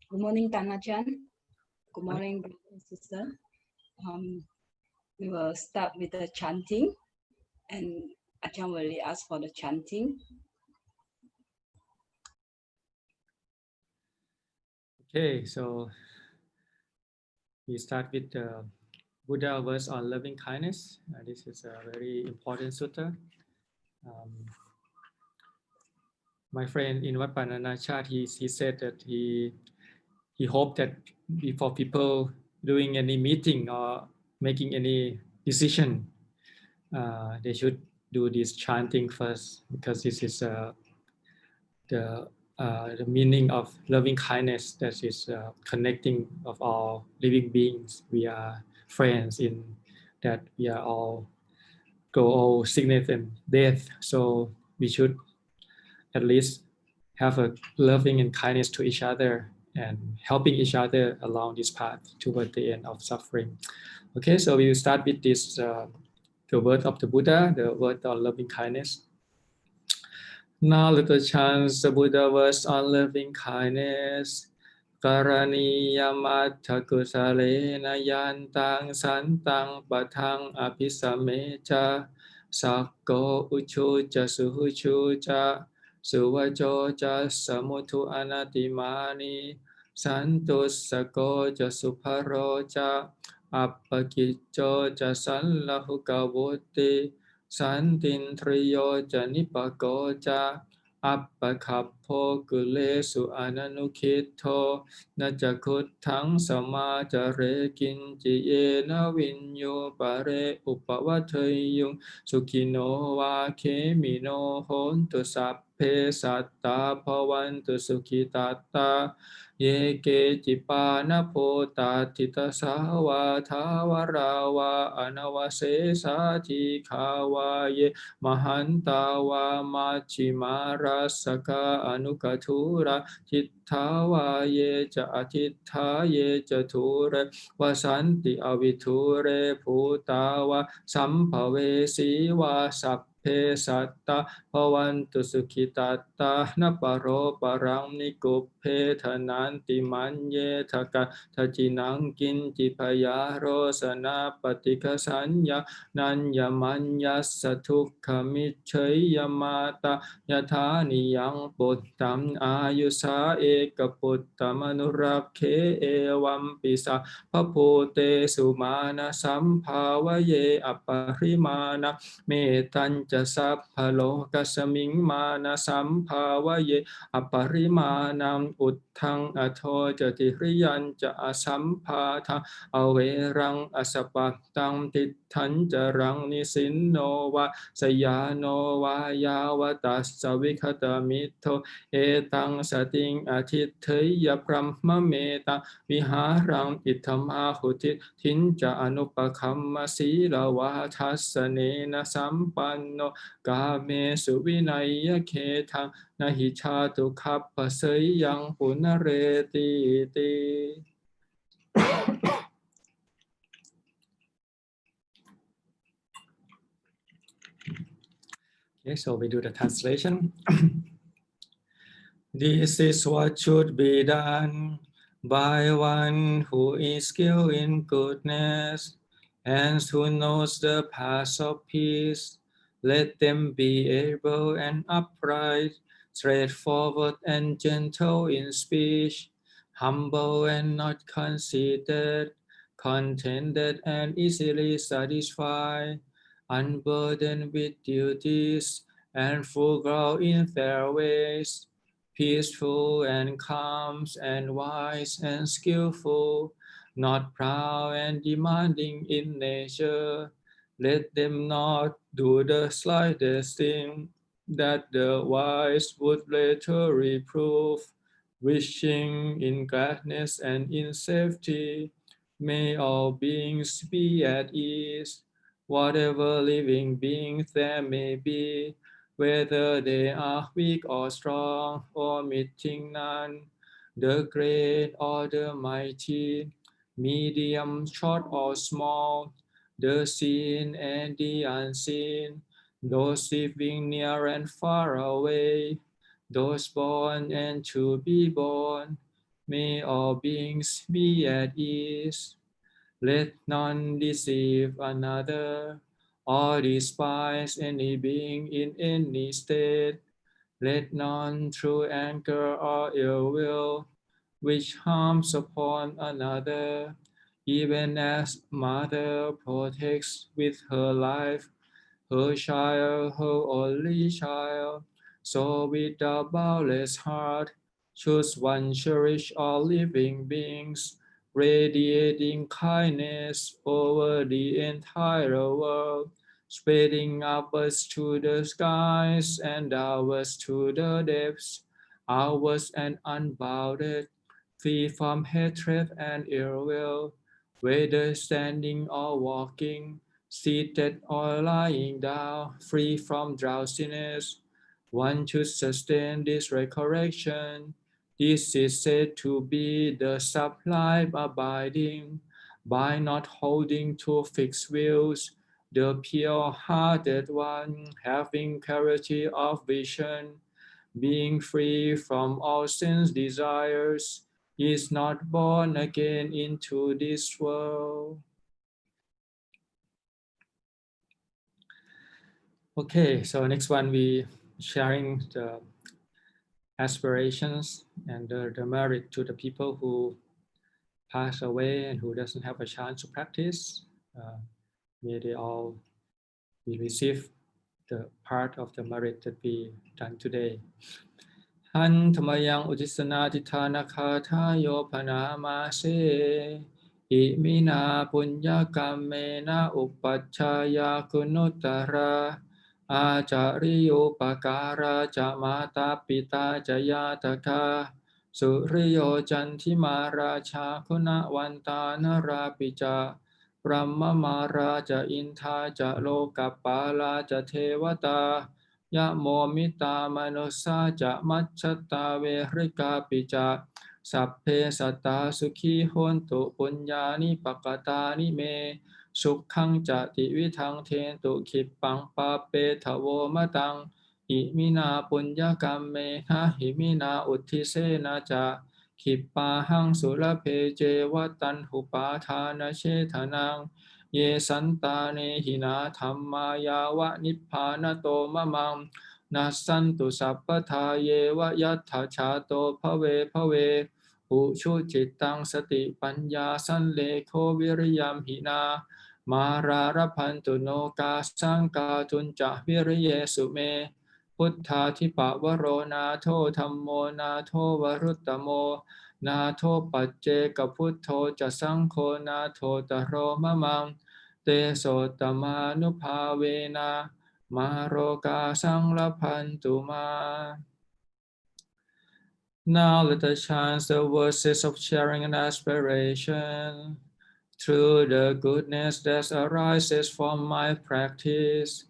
Good morning, Ajahn. Good morning, brother and sister. We will start with the chanting, and Ajahn will lead us for the chanting. Okay, so we start with the Buddha verse on loving kindness. This is a very important sutta. My friend in Wat Pananachat, he said that he hoped that before people doing any meeting or making any decision, they should do this chanting first, because this is the meaning of loving kindness, that is connecting of all living beings. We are friends in that we are all go all sickness and death. So we should at least have a loving and kindness to each other and helping each other along this path toward the end of suffering. Okay, so we will start with this, the word of the Buddha, the word on loving kindness. Now let us chant the Buddha verse on loving kindness. Karaniyamatha kusalena yantang santang patang apisamecha sakko uchu cha suhuchu cha suvacho cha samutu anatimani santus sako cha suparo cha appakicho cha sanlahukavuti santin triyo cha nipako cha appakappo kulesu ananukitto na jakutthang samajare kinci yena vinyo pare upavathayung sukhino va khemino hontu sappe satta bhavantu sukhitatta ye ke cipana pota tita sawa thawarawa anavasesa jikhawa ye Mahantawa Machimara Saka Anukatura Chittava Ye Cha Atittha Ye Cha Ture Vasanti Aviture Putawa Sampave Siva Sappe Satta Bhavantu Sukhitatta Naparo Parang Nikuppe Thananti Manye Thaka Thajinang Kinci Payaro Sana Patika Sanya Nanyamanya satukha michayamata yathani yang putam ayusa eka puttam anurakhe evam pisa papote sumana sampavaye aparimana metanca saphaloka samingmana sampavaye aparimanam uttang atho jati hriyanca asampatha averang asapatang titthang jarang nisinno va sayano va yavatas savikata mitto etang sating atithya brahma meta viharang ittamahutit tinja anupakhamma sila vathassanena sampanno game suvinaya khetang nahi chatu kappa sayang punareti ti. Okay, so we do the translation. This is what should be done by one who is skilled in goodness and who knows the path of peace. Let them be able and upright, straightforward and gentle in speech, humble and not conceited, contented and easily satisfied, unburdened with duties, and frugal in their ways, peaceful and calm and wise and skillful, not proud and demanding in nature. Let them not do the slightest thing that the wise would later reprove, wishing in gladness and in safety. May all beings be at ease, whatever living beings there may be, whether they are weak or strong, or meeting none, the great or the mighty, medium, short or small, the seen and the unseen, those living near and far away, those born and to be born, May all beings be at ease. Let none deceive another or despise any being in any state. Let none through anger or ill will which harms upon another, even as mother protects with her life her child, her only child. So with a boundless heart, choose one cherish all living beings, radiating kindness over the entire world, spreading upwards to the skies and downwards to the depths, outwards and unbounded, free from hatred and ill will, whether standing or walking, seated or lying down, free from drowsiness. One should sustain this recollection. This is said to be the sublime abiding, by not holding to fixed views, the pure-hearted one, having clarity of vision, being free from all sense desires, is not born again into this world. Okay, so next one we sharing the aspirations and the merit to the people who pass away and who doesn't have a chance to practice. May they all we receive the part of the merit that we done today. Han tamayang ujisana tithana khatha yo panama se imina punya kamena upachaya kunuttara acariyo pakara jamata pita jayataka suriyo jantima racha kuna wanta narapicha Brahma Maraja Inta ja Lokapala ja Tevata Ya Mo Mita Manusa ja Machata Verika Picha Sapphe Satta Sukhi Hontu Punyani Pakatani Me Sukhang Jati Vitang Tentu Kipang Pape Tavo Matang Imina Punya Kamme Ha Himina Uttisena Ja ขิปปาหังสุรเพเจวตันหุปาทานเชทนังเยสันตาเนหินาธรรมายาวะนิพพานโตมะมังนัสสันตุสัพพทาเยวะยัตถาชาโตภเวภเวอุชุจิตตังสติปัญญาสันเลโควิริยมหินามาราระพันตุโนกาสังกาทุนจะวิริเยสุเมพุทธาธิปะวโรนาโทธัมโมนาโทวรุตตโมนาโทปัจเจกพุทโธจะสังโฆนาโทตโรมะมังเตโสตมานุภาเวนะมาโรกาสังลพันตุมา Now let us chant the verses of sharing and aspiration. Through the goodness that arises from my practice,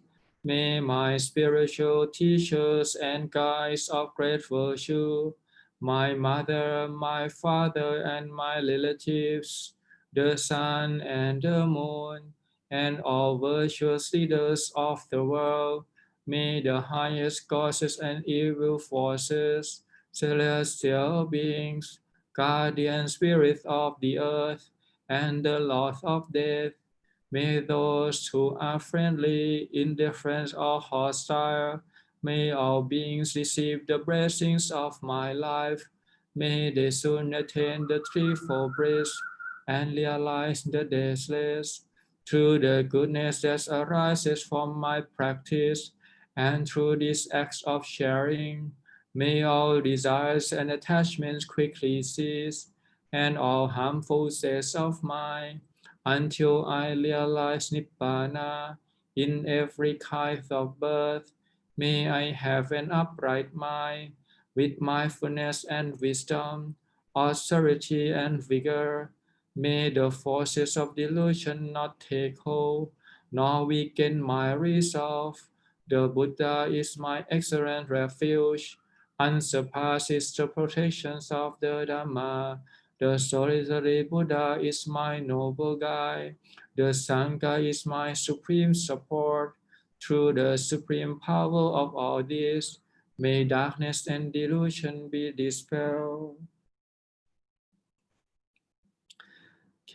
may my spiritual teachers and guides of great virtue, my mother, my father, and my relatives, the sun and the moon, and all virtuous leaders of the world, may the highest causes and evil forces, celestial beings, guardian spirits of the earth, and the Lord of death. May those who are friendly, indifferent, or hostile, may all beings receive the blessings of my life. May they soon attain the threefold bliss and realize the deathless. Through the goodness that arises from my practice, and through these acts of sharing, may all desires and attachments quickly cease, and all harmful states of mind, until I realize Nibbana in every kind of birth. May I have an upright mind with mindfulness and wisdom, austerity and vigor. May the forces of delusion not take hold, nor weaken my resolve. The Buddha is my excellent refuge, unsurpasses the protections of the Dhamma. The solitary Buddha is my noble guide. The Sangha is my supreme support. Through the supreme power of all this, may darkness and delusion be dispelled.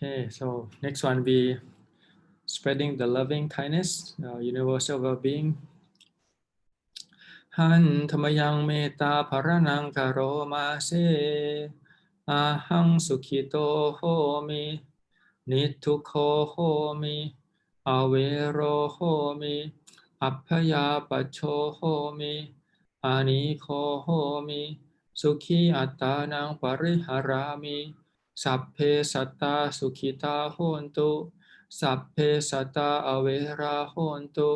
Okay, so next one be spreading the loving kindness, universal well-being. หันธรรมยังเมตตาภรนังกโรมาเสอาหังสุขิโตโหมินิทุโคโหมิอเวโรโหมิอัพพยาปชโชโหมิอานิโคโหมิสุขีอัตตานังปริหารามิสัพเพสัตตาสุขิตาโหนตุสัพเพสัตตาอเวราโหนตุ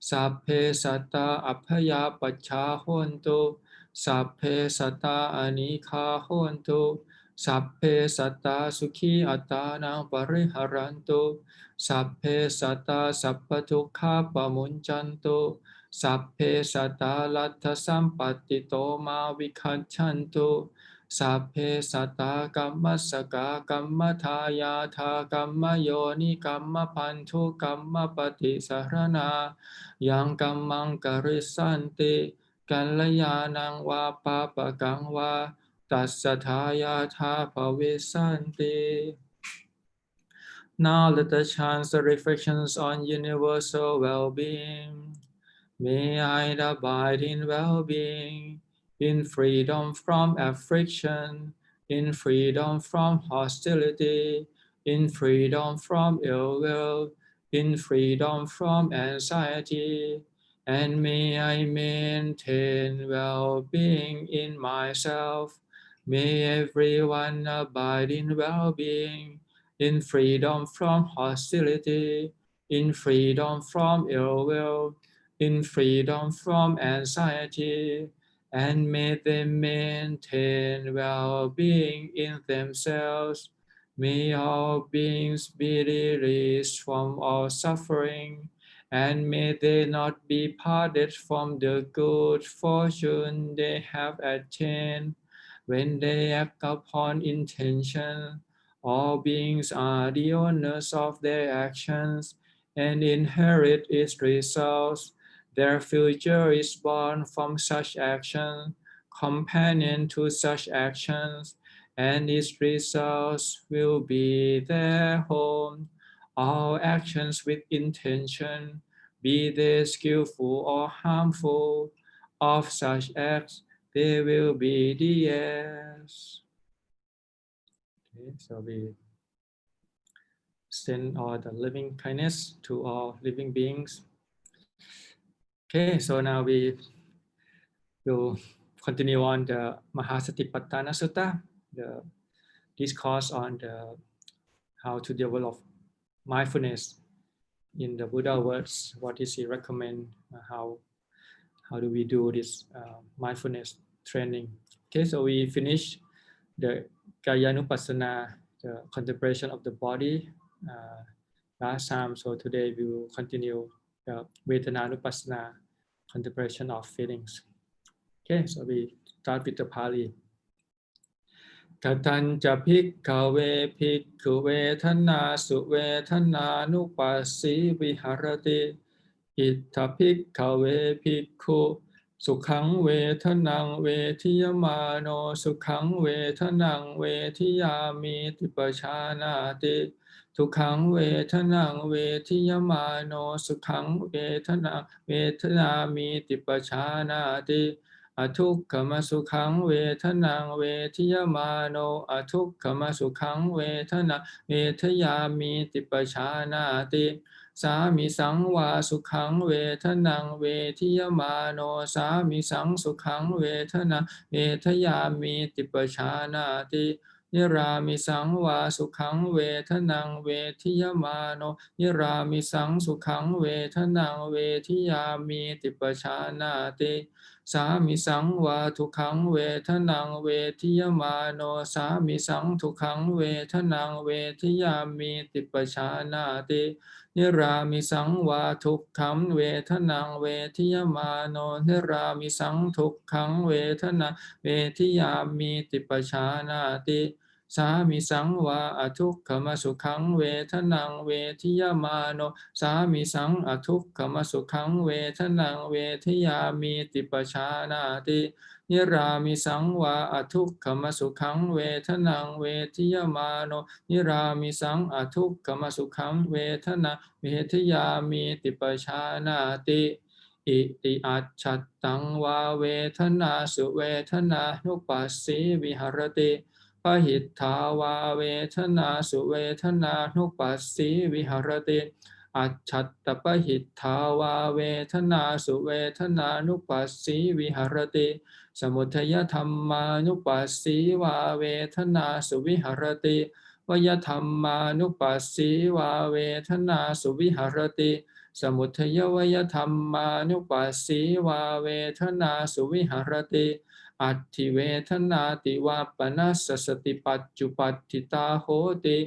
สัพเพสัตตาอัพพยาปัชชาโหนตุสัพเพสัตตาอานิคาโหนตุสัพเพสัตตาสุขีอัตตานังปริหารันตุสัพเพสัตตาสัพพทุกขาปมุญจันตุสัพเพสัตตาลัทธสัมปติโตมาวิคัจฉันตุสัพเพสัตตากัมมัสสกากัมมทายาทากัมมโยนิกัมมพันธุกัมมปฏิสารนายังกัมมังกริสันติกัลยาณังวาปาปะกังวาตัสสะทายาทาภวิสันติ Now let us chant the reflections on universal well-being. May I abide in well-being, in freedom from affliction, in freedom from hostility, in freedom from ill will, in freedom from anxiety, and may I maintain well-being in myself. May everyone abide in well-being, in freedom from hostility, in freedom from ill will, in freedom from anxiety, and may they maintain well-being in themselves. May all beings be released from all suffering, and may they not be parted from the good fortune they have attained. When they act upon intention, all beings are the owners of their actions and inherit its results. Their future is born from such action, companion to such actions, and its results will be their home. All actions with intention, be they skillful or harmful, of such acts they will be the heirs. Okay, so we send all the living kindness to all living beings. Okay, so now we will continue on the Mahasatipatthana Sutta, the discourse on how to develop mindfulness in the Buddha words. What is he recommend? How do we do this mindfulness training? Okay, so we finish the Kayanupassana, the contemplation of the body last time. So today we will continue the Vedananupassana, contemplation of feelings. Okay, so we start with the Pali. Tatanja bhikkhave bhikkhu vedana su vedana nupassi viharati ittha bhikkhave bhikkhu sukhang vedanang vedhiyamano sukhang vedanang vedhiyami tipachanati tukhang vedanang vedhiyamano sukhang vedanang vedhiyami tipachanati Atukkama sukhang vedanang vedhiyamano atukkama sukhang vedana vedhayami tipachanati sami sangva sukhang vedanang vedhiyamano sami sang sukhang vedana vedhayami tipachanati nirami sangva sukhang vedanang vedhiyamano nirami sang sukhang vedanang vedhiyami tipachanati Sami sang va tukhang vedanang vedhiyamano sami sang tukhang vedanang vedhiyami tipachanati nirami sang va tukhang vedanang vedhiyamano nirami sang tukhang vedanang vedhiyami tipachanati Sami sang va atukkama sukhang vedanang vedhiyamano sami sang atukkama sukhang vedanang vedhiyami tipachanati นิรามิสังวาอทุกขมสุขังเวทนังเวทิยมาโนนิรามิสังอทุกขมสุขังเวทนาเวทยามิติปชานาติอิติอัจฉัตตังวาเวทนาสุเวทนานุปัสสีวิหรติปหิทธาวาเวทนาสุเวทนานุปัสสีวิหรติอัจฉัตตปหิทธาวาเวทนาสุเวทนานุปัสสีวิหรติสมุทัยธรรมานุปัสสีวาเวทนาสุวิหรติวยธรรมานุปัสสีวาเวทนาสุวิหรติสมุทัยวยธรรมานุปัสสีวาเวทนาสุวิหรติอัตถิเวทนาติวาปนัสสติปัจจุปัตถิตาโหติ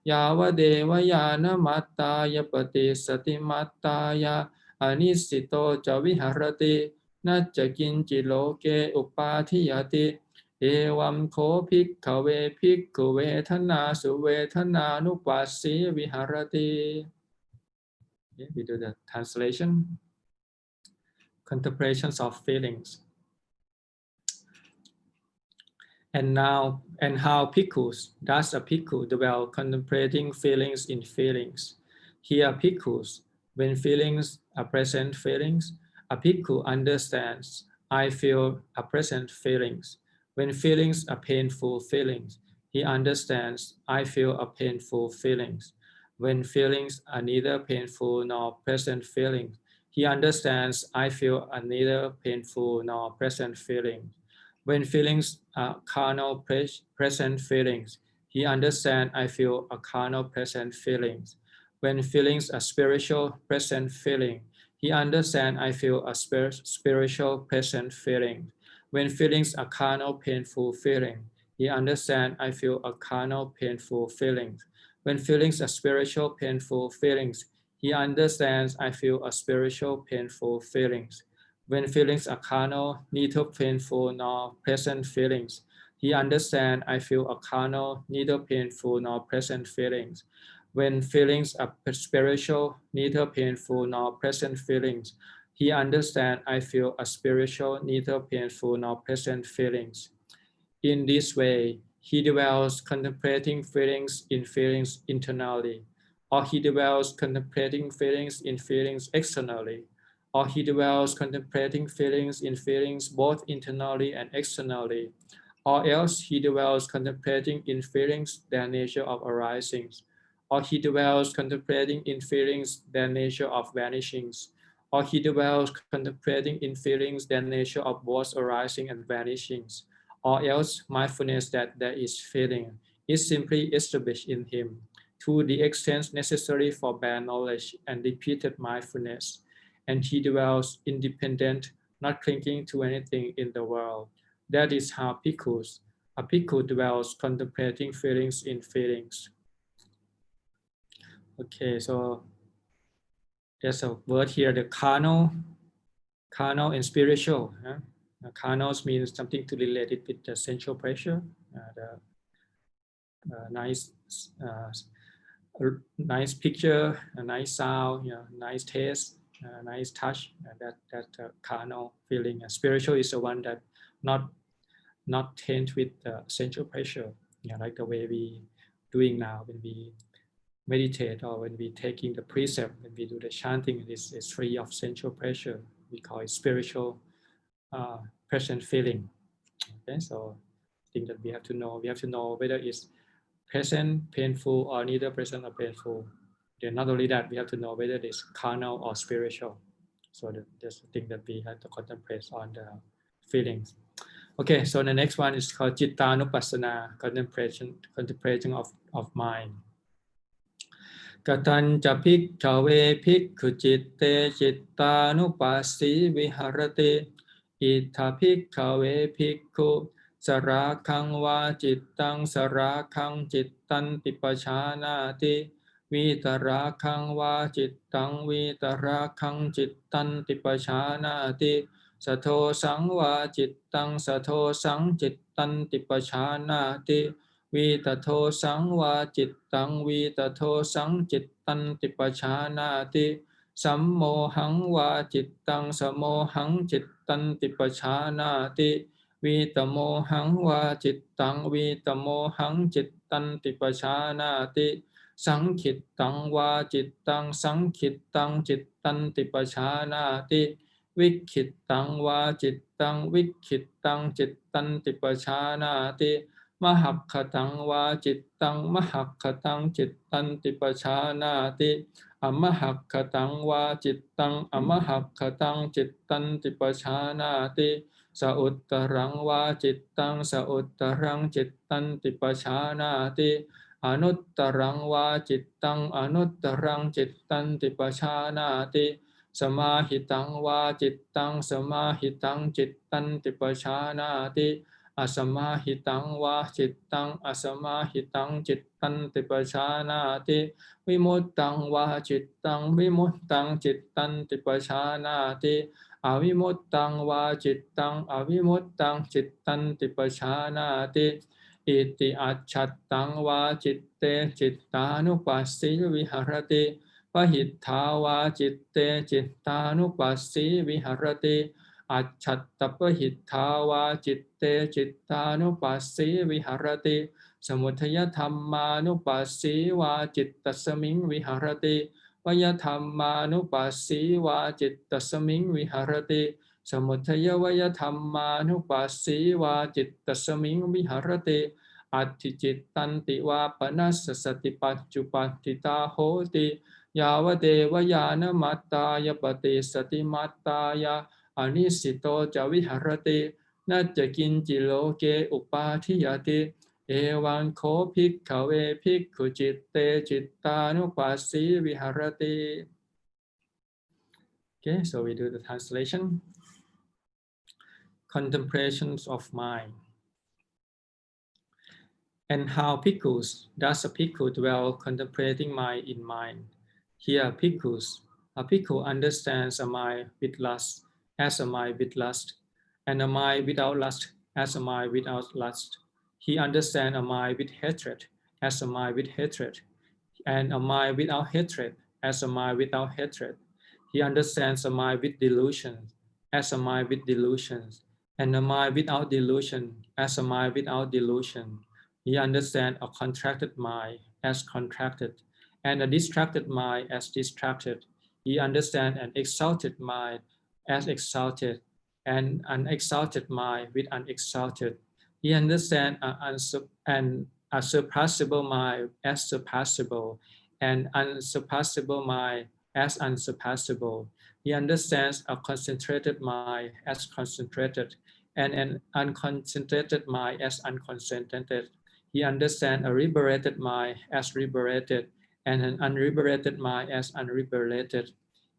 ยาวเดวยานมัตตายปฏิสติมัตตายาอนิสิโตจวิหรตินัจจกินจิโลเกอุปาทิยติเอวัมโคภิกขเวภิกขุเวทนาสุเวทนานุปัสสีวิหรติ We do the translation. Contemplations of feelings. And how bhikkhus does a bhikkhu dwell contemplating feelings in feelings? Here bhikkhus, when feelings are present feelings, a bhikkhu understands, I feel a present feelings. When feelings are painful feelings, he understands, I feel a painful feelings. When feelings are neither painful nor present feelings, he understands, I feel a neither painful nor present feelings. When feelings are carnal present feelings, he understands, I feel a carnal present feelings. When feelings are spiritual present feeling, he understands, I feel a spiritual present feeling. When feelings are carnal painful feeling, he understands, I feel a carnal painful feelings. When feelings are spiritual painful feelings, he understands, I feel a spiritual painful feelings. When feelings are carnal, neither painful nor pleasant feelings, he understands, I feel a carnal, neither painful nor pleasant feelings. When feelings are spiritual, neither painful nor pleasant feelings, he understands, I feel a spiritual, neither painful nor pleasant feelings. In this way, he dwells contemplating feelings in feelings internally, or he dwells contemplating feelings in feelings externally, or he dwells contemplating feelings in feelings both internally and externally, or else he dwells contemplating in feelings their nature of arisings, or he dwells contemplating in feelings their nature of vanishings, or he dwells contemplating in feelings their nature of both arising and vanishings, or else mindfulness that there is feeling is simply established in him to the extent necessary for bare knowledge and repeated mindfulness, and he dwells independent, not clinging to anything in the world. That is how bhikkhus, a bhikkhu dwells contemplating feelings in feelings. Okay, so there's a word here, the carnal and spiritual. Carnal means something to relate it with the sensual pleasure, the nice picture, a nice sound, nice taste, nice touch. That carnal feeling. Spiritual is the one that not tainted with sensual pleasure, like the way we doing now when we meditate or when we taking the precept, when we do the chanting. It's free of sensual pleasure. We call it spiritual present feeling. Okay, so I think that we have to know whether it's present, painful, or neither present or painful. Then not only that, we have to know whether it's carnal or spiritual. So that's the thing that we have to contemplate on the feelings. Okay, so the next one is called Chittanupassana, contemplation of mind. Katancha bhikkhave bhikkhu chitte chittanupassī viharati ittha bhikkhave bhikkhu sarakhaṃ vā cittaṃ sarakhaṃ cittaṃ tipacchānāti vitarākhaṃ vā cittaṃ vitarākhaṃ cittaṃ tipacchānāti saṭosaṃ vā cittaṃ saṭosaṃ cittaṃ tipacchānāti vitathosaṃ vā cittaṃ vitathosaṃ cittaṃ tipacchānāti sammohaṃ vā cittaṃ sammohaṃ cittaṃ tipacchānāti วิตโมหังวาจิตตังวิตโมหังจิตตันติปชานาติสังขิตตังวาจิตตังสังขิตตังจิตตันติปชานาติวิคิตตังวาจิตตังวิคิตตังจิตตันติปชานาติมหัคขตังวาจิตตังมหัคขตังจิตตันติปชานาติอมหัคขตังวาจิตตังอมหัคขตังจิตตันติปชานาติสอุตตรังวาจิตตังสอุตตรังจิตตันติปชานาติอนุตตรังวาจิตตังอนุตตรังจิตตันติปชานาติสมาหิตังวาจิตตังสมาหิตังจิตตันติปชานาติอสมาหิตังวาจิตตังอสมาหิตังจิตตันติปชานาติวิมุตตังวาจิตตังวิมุตตังจิตตันติปชานาติอวิมุตตังวาจิตตังอวิมุตตังจิตตันติปชานาติอิติอัจฉัตตังวาจิตเตจิตตานุปัสสิวิหรติปหิทธาวาจิตเตจิตตานุปัสสิวิหรติอัจฉัตตปหิทธาวาจิตเตจิตตานุปัสสิวิหรติสมุทัยธรรมานุปัสสิวาจิตตสมิงวิหรติวยธรรมานุปัสสิวาจิตตสมิงวิหรติสมุทัยวยธรรมานุปัสสิวาจิตตสมิงวิหรติอัตถิจิตตันติวาปนัสสติปัจจุปัฏฐิตาโหติยาวเดวยานมัตตายปฏิสติมัตตายาอนิสิโตจวิหรตินัจจกินจิโลเกอุปาทิยติเอวังโคภิกขเวภิกขุจิตเตจิตตานุปัสสิวิหรติ Okay, so we do the translation. Contemplations of mind. And how bhikkhus does a bhikkhu dwell contemplating mind in mind? Here, bhikkhus, a bhikkhu understands a mind with lust as a mind with lust, and a mind without lust as a mind without lust. He understands a mind with hatred as a mind with hatred, and a mind without hatred as a mind without hatred. He understands a mind with delusion as a mind with delusions, and a mind without delusion as a mind without delusion. He understands a contracted mind as contracted, and a distracted mind as distracted. He understands an exalted mind as exalted, and an exalted mind with unexalted. He understands an unsurpassable mind as surpassable, and unsurpassable mind as unsurpassable. He understands a concentrated mind as concentrated, and an unconcentrated mind as unconcentrated. He understands a liberated mind as liberated, and an unliberated mind as unliberated.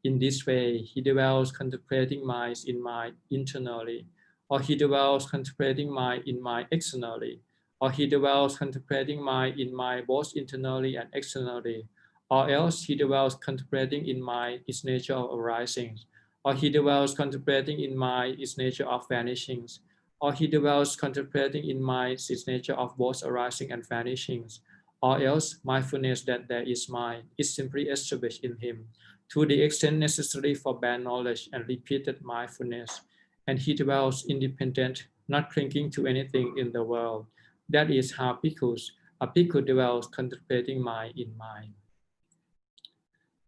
In this way, he dwells contemplating minds in mind internally, or he dwells contemplating mind in mind externally, or he dwells contemplating mind in mind both internally and externally, or else he dwells contemplating in mind its nature of arising, or he dwells contemplating in mind its nature of vanishings, or he dwells contemplating in mind its nature of both arising and vanishings, or else mindfulness that there is mind is simply established in him to the extent necessary for bare knowledge and repeated mindfulness, and he dwells independent, not clinging to anything in the world. That is how bhikkhus, a bhikkhu dwells contemplating mind in mind.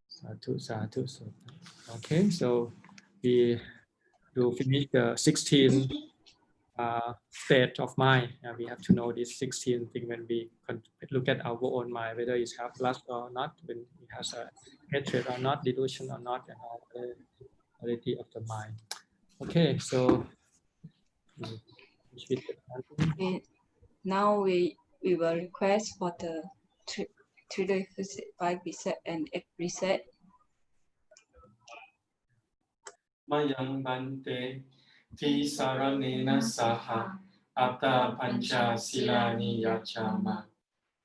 Sadhu, sadhu, sadhu. Okay, so we do finish the 16 state of mind. We have to know these 16 things when we look at our own mind, whether it has lust or not, when it has a hatred or not, delusion or not, and all the quality of the mind. Okay, so Okay. Now we will request for the three precept and 8 precept. Mayang bante ti saranena saha atta pancha silani yachama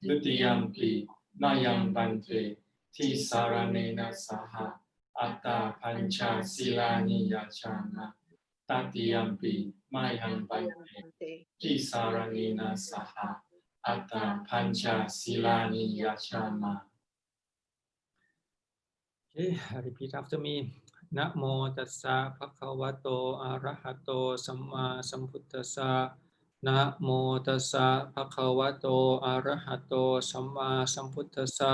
dutiyampi mayang bante ti saranena saha atta pancha silani yachama tatiyampi mayang bante ti saranena saha atta pancha silani yachama. Okay, repeat after me. นะโมตัสสะภะคะวะโตอะระหะโตสัมมาสัมพุทธัสสะนะโมตัสสะภะคะวะโตอะระหะโตสัมมาสัมพุทธัสสะ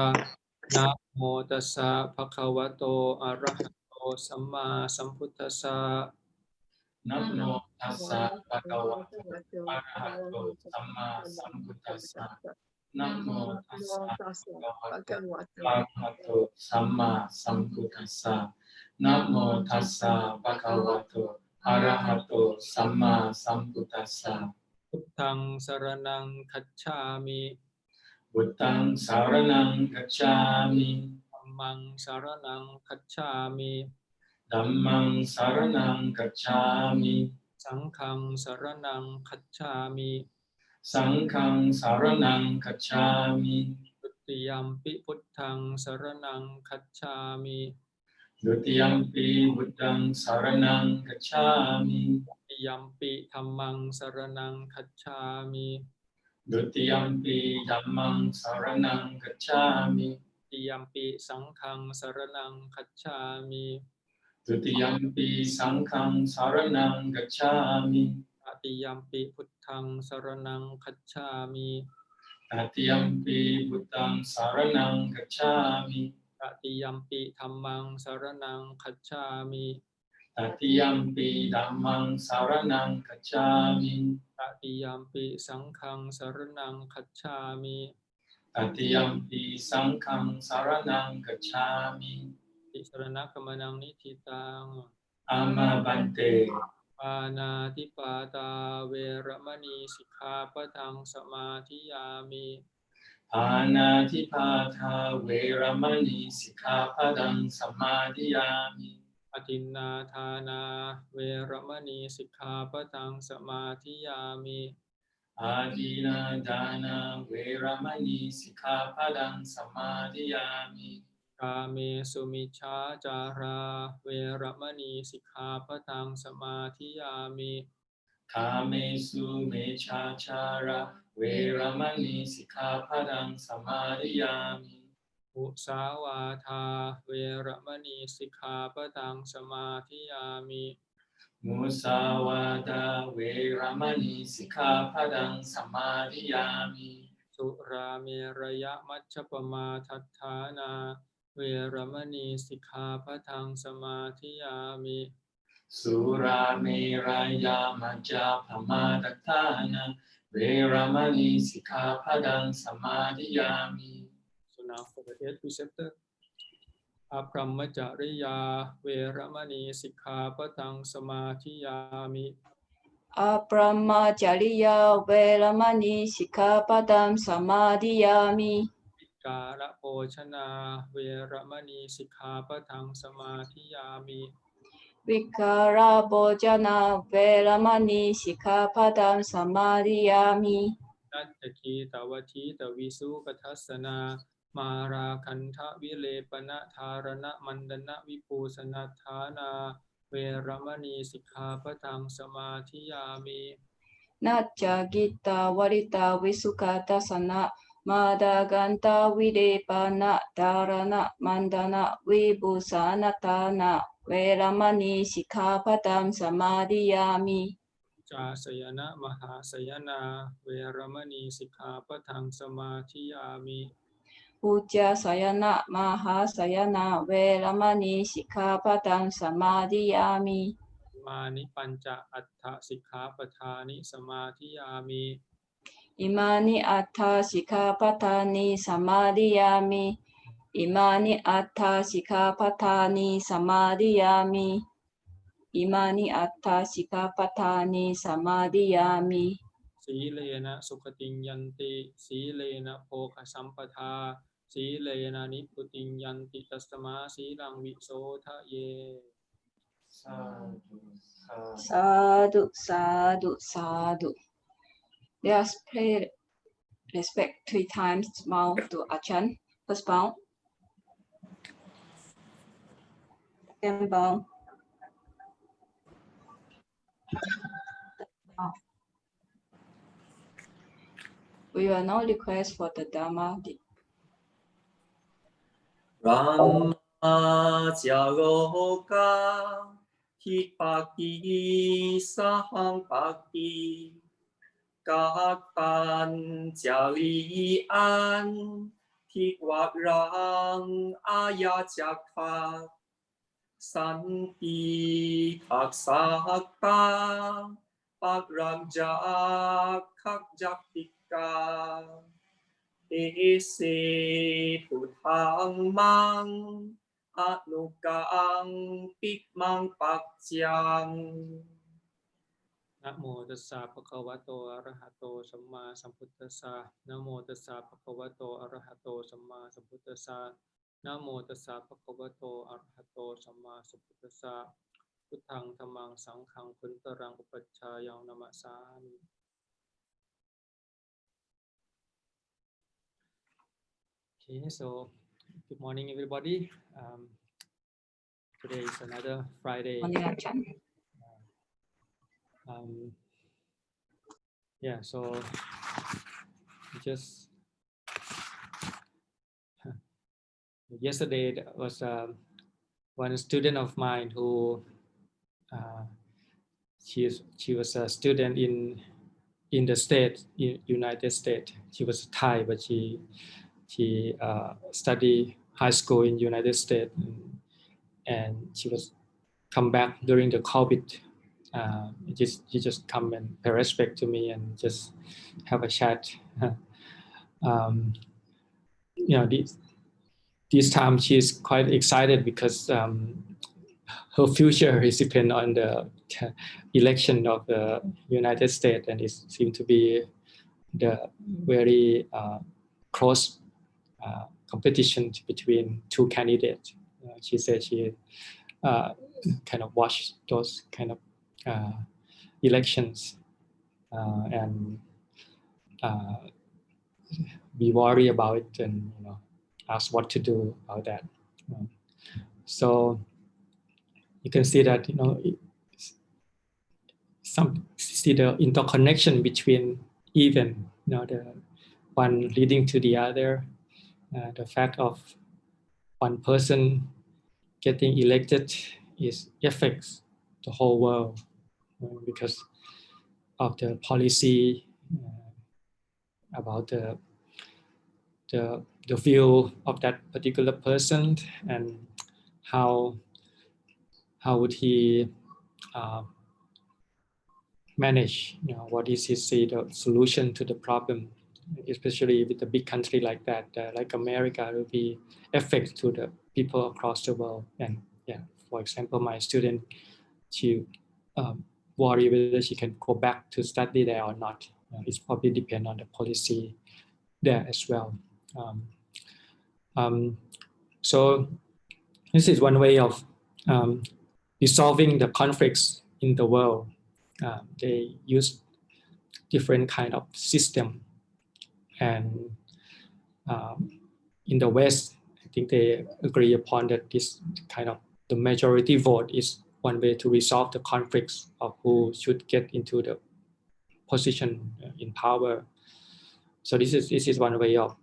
นะโมตัสสะภะคะวะโตอะระหะโตสัมมาสัมพุทธัสสะนะโมตัสสะภะคะวะโตอะระหะโตสัมมาสัมพุทธัสสะนะโมตัสสะภะคะวะโตอะระหะโตสัมมาสัมพุทธัสสะนะโมตัสสะภะคะวะโตอะระหะโตสัมมาสัมพุทธัสสะพุทธังสรณังคัจฉามิพุทธังสรณังคัจฉามิธัมมังสรณังคัจฉามิธัมมังสรณังคัจฉามิสังฆังสรณังคัจฉามิสังฆังสรณังคัจฉามิทุติยัมปิพุทธังสรณังคัจฉามิทุติยัมปิพุทธังสรณังคัจฉามิทุติยัมปิธัมมังสรณังคัจฉามิทุติยัมปิธัมมังสรณังคัจฉามิทุติยัมปิสังฆังสรณังคัจฉามิทุติยัมปิสังฆังสรณังคัจฉามิตติยัมปิพุทธังสรณังคัจฉามิตติยัมปิพุทธังสรณังคัจฉามิตติยัมปิธัมมังสรณังคัจฉามิตติยัมปิธัมมังสรณังคัจฉามิตติยัมปิสังฆังสรณังคัจฉามิตติยัมปิสังฆังสรณังคัจฉามิติสรณะกัมมังนิทิตังอามาบันเตปานาติปาตาเวรมณีสิกขาปะทังสมาธิยามิปานาติปาทาเวรมณีสิกขาปะทังสมาธิยามิอทินนาทานาเวรมณีสิกขาปะทังสมาธิยามิอาทินาทานาเวรมณีสิกขาปะทังสมาธิยามิกาเมสุมิชฌาจาราเวรมณีสิกขาปะทังสมาธิยามิกาเมสุมิชฌาจาราเวรมณีสิกขาปะทังสมาธิยามิมุสาวาทาเวรมณีสิกขาปะทังสมาธิยามิมุสาวาทาเวรมณีสิกขาปะทังสมาธิยามิสุราเมรยมัชฌัปมาทัฏฐานาเวรมณีสิกขาปะทังสมาธิยามิสุราเมรยมัชฌัปมาทัฏฐานาเวรมณีสิกขาปะทังสมาธิยามิ So now for the 8th preceptor อพรหมจริยาเวรมณีสิกขาปะทังสมาธิยามิอพรหมจริยาเวรมณีสิกขาปะทังสมาธิยามิวิการโภชนาเวรมณีสิกขาปะทังสมาธิยามิวิการโภชนาเวรมณีสิกขาปะทังสมาธิยามินัตถคีตวทีตวิสุปทัสสนามาราคันทะวิเลปนะธารณะมันดนะวิปูสนัฏฐานาเวรมณีสิกขาปะทังสมาธิยามินัจจกิตาวริตาวิสุขทัสสนะมาดากันตาวิเลปนะธารณะมันดนะวิปูสนัฏฐานาเวรมณีสิกขาปะทังสมาธิยามิจาสยนะมหาสยนาเวรมณีสิกขาปะทังสมาธิยามิอุจจาสยนะมหาสยนาเวรมณีสิกขาปะทังสมาธิยามิมานิปัญจอัฏฐสิกขาปทานิสมาธิยามิอิมานิอัฏฐสิกขาปทานิสมาธิยามิอิมานิอัฏฐสิกขาปทานิสมาธิยามิอิมานิอัฏฐสิกขาปทานิสมาธิยามิสีเลนะสุขติยันติสีเลนะโภคสัมปทาสีเลนะนิพพุติยันติตัสมาสีลังวิโสทะเยสาธุสาธุสาธุสาธุ Let us pray respect 3 times bow to Ajahn. First bow. Second bow. We will now request for the Dhamma. Aja loka hipaki sahang paki các ban jalian thi quạt rang aya chak phạt san pi thạc sắc ta bạc rang jak khắc jak tika ê se phụt hàng mang anu kang pik mang pak chiang. นะโมตัสสะภะคะวะโตอะระหะโตสัมมาสัมพุทธัสสะนะโมตัสสะภะคะวะโตอะระหะโตสัมมาสัมพุทธัสสะนะโมตัสสะภะคะวะโตอะระหะโตสัมมาสัมพุทธัสสะพุทธังธัมมังสังฆังพุทธรังอุปัชฌายังนะมะสามิ Okay, so good morning everybody. Today is another Friday. Morning, Ajahn. Yeah, so just yesterday there was one student of mine who she was a student in the United States. She was Thai, but she studied high school in United States, and she was come back during the COVID. She just come and pay respect to me and just have a chat. You know, this time she's quite excited because her future is depend on the election of the United States, and it seems to be the very close competition between two candidates. She said she kind of watched those kind of elections and be worried about it, and ask what to do about that. So you can see that see the interconnection between event, the one leading to the other. The fact of one person getting elected affects the whole world because of the policy about the view of that particular person, and how would he manage, what is the solution to the problem, especially with a big country like that, like America, will be effect to the people across the world. And for example, my student, she worry whether she can go back to study there or not. It's probably depend on the policy there as well. So this is one way of resolving the conflicts in the world. They use different kind of system, and in the West, I think they agree upon that this kind of the majority vote is one way to resolve the conflicts of who should get into the position in power. So this is one way of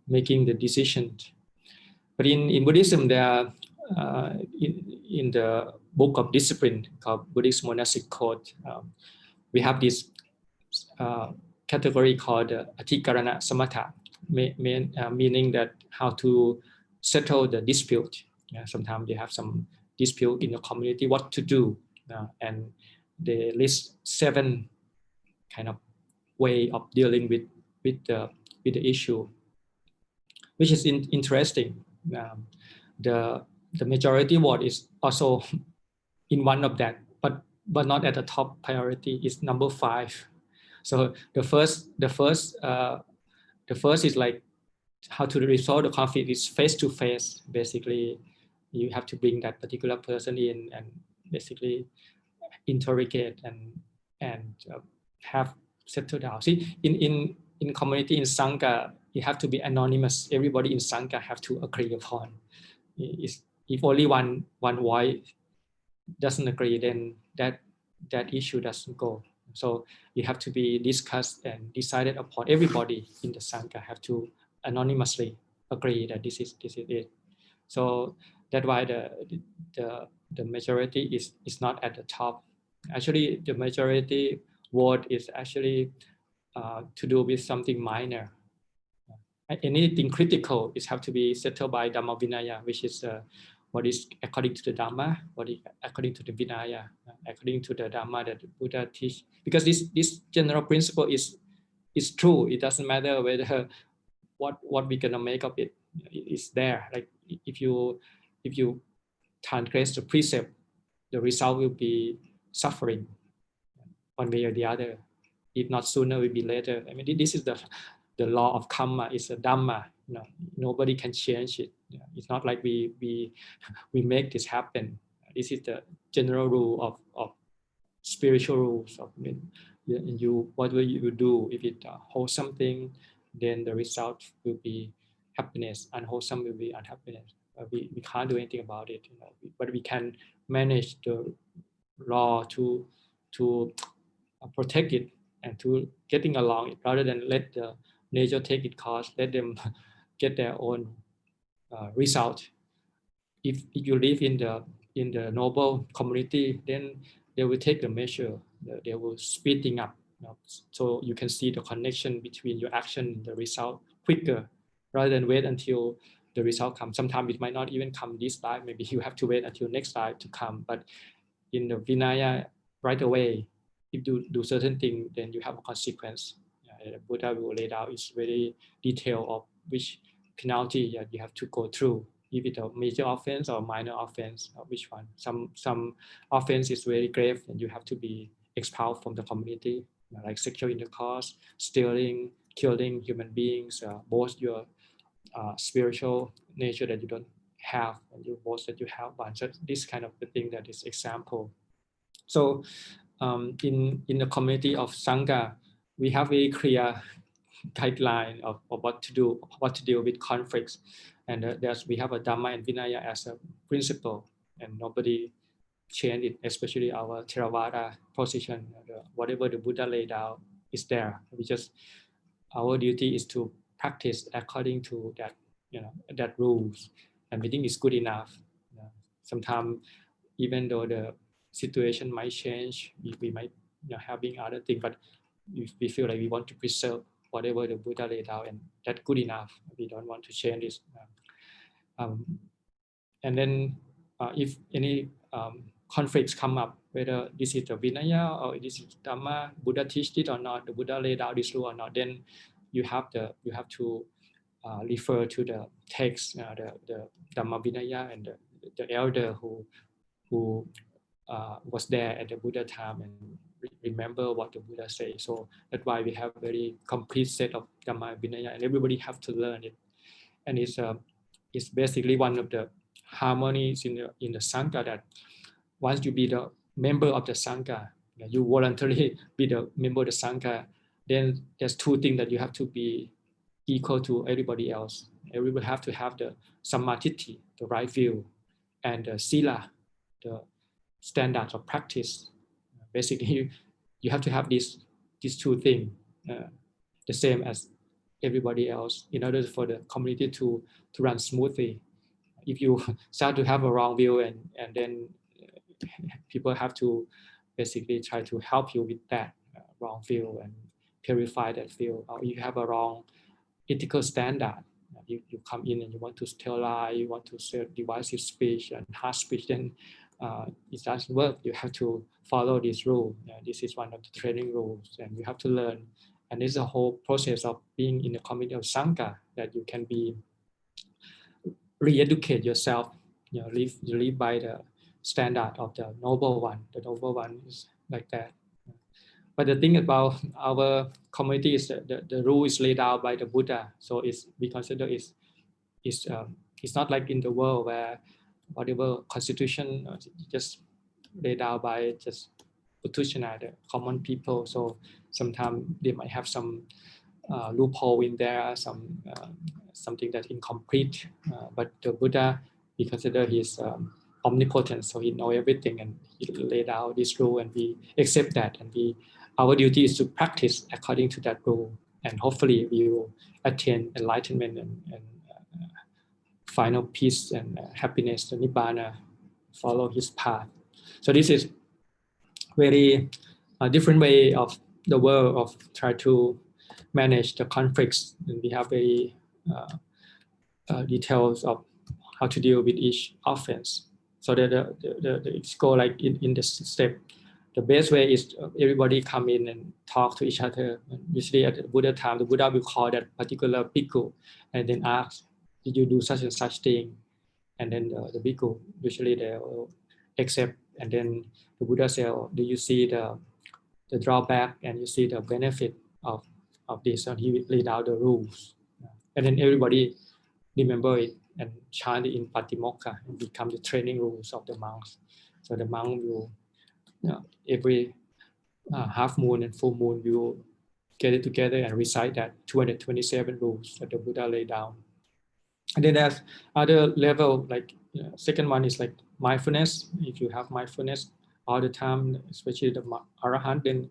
making the decision. But in Buddhism, there are in the book of discipline called Buddhist Monastic Code, we have this category called Atikarana Samatha, meaning that how to settle the dispute. Sometimes they have some dispute in the community, what to do, and they list 7 kind of way of dealing with the issue, which is interesting. The majority vote is also in one of that, but not at the top priority. Is number 5. So the first is like how to resolve the conflict is face to face. Basically, you have to bring that particular person in and basically interrogate and have settled down. See, in community in Sangha, you have to be anonymous. Everybody in Sangha have to agree upon. If only one voice doesn't agree, then that issue doesn't go. So you have to be discussed and decided upon. Everybody in the Sangha have to anonymously agree that this is it. So that's why the majority is not at the top. Actually, the majority vote is actually to do with something minor. Anything critical is have to be settled by Dhamma Vinaya, which is what is according to the Dhamma, what is according to the Vinaya, according to the Dhamma that the Buddha teach. Because this general principle is true. It doesn't matter whether what we're gonna make of it. It's there. Like if you transgress the precept, the result will be suffering one way or the other. If not sooner, will be later. I mean, this is the law of karma. It's a Dhamma. Nobody can change it. It's not like we make this happen. This is the general rule of spiritual rules. What will you do? If it holds something, then the result will be happiness. Unwholesome will be unhappiness. We can't do anything about it. But we can manage the law to protect it and to getting along rather than let the nature take its course. Let them get their own result. If you live in the noble community, then they will take the measure. They will speeding up. So you can see the connection between your action and the result quicker, rather than wait until the result comes. Sometimes it might not even come this time. Maybe you have to wait until next time to come. But in the Vinaya, right away, if you do certain thing, then you have a consequence. The Buddha will lay out is very detailed of which penalty that you have to go through. If it's a major offense or minor offense, or which one. Some offense is very grave and you have to be expelled from the community, like sexual intercourse, stealing, killing human beings, boast your spiritual nature that you don't have, and you boast that you have one. So this kind of the thing that is example. So in the community of Sangha, we have a clear guideline of what to do, what to deal with conflicts, and we have a Dhamma and Vinaya as a principle, and nobody change it, especially our Theravada position. Whatever the Buddha laid out is there. Our duty is to practice according to that, that rules, and we think it's good enough. Sometimes, even though the situation might change, we might having other things, but we feel like we want to preserve whatever the Buddha laid out, and that's good enough. We don't want to change this. And then if any conflicts come up, whether this is the Vinaya or this is Dhamma, Buddha teach it or not, the Buddha laid out this rule or not, then you have to refer to the text, the Dhamma Vinaya, and the elder who was there at the Buddha time and remember what the Buddha said. So that's why we have very complete set of Dhamma Vinaya, and everybody have to learn it. And it's basically one of the harmonies in the Sangha, that once you be the member of the Sangha, you voluntarily be the member of the Sangha, then there's two things that you have to be equal to everybody else. Everybody have to have the Sammatiti, the right view, and the Sila, the standards of practice. Basically, you have to have these two things the same as everybody else in order for the community to run smoothly. If you start to have a wrong view, and then people have to basically try to help you with that wrong view and purify that view. Or you have a wrong ethical standard, you come in and you want to tell lie, you want to say divisive speech and harsh speech, then it doesn't work. You have to follow this rule. This is one of the training rules, and you have to learn. And this is a whole process of being in the community of Sangha, that you can be re-educate yourself. You live by the standard of the noble one. The noble one is like that. But the thing about our community is that the rule is laid out by the Buddha. So we consider it's not like in the world where whatever constitution just laid out by just Putushana, the common people. So sometimes they might have some loophole in there, something that's incomplete. But the Buddha, we consider he's omnipotent, so he knows everything, and he laid out this rule, and we accept that, and our duty is to practice according to that rule, and hopefully we will attain enlightenment and final peace and happiness, the nibbana, follow his path. So this is very different way of the world of try to manage the conflicts, and we have very details of how to deal with each offense. So that it's go like in this step. The best way is everybody come in and talk to each other. Usually at the Buddha time, the Buddha will call that particular bhikkhu and then ask, did you do such and such thing? And then the bhikkhu, usually they will accept. And then the Buddha says, oh, do you see the drawback and you see the benefit of this? And he will lay out the rules. And then everybody remember it and chant it in Patimokkha and become the training rules of the monks. So the monk will, every half moon and full moon, we will get it together and recite that 227 rules that the Buddha laid down. And then there's other level, like second one is like mindfulness. If you have mindfulness all the time, especially the Arahant, then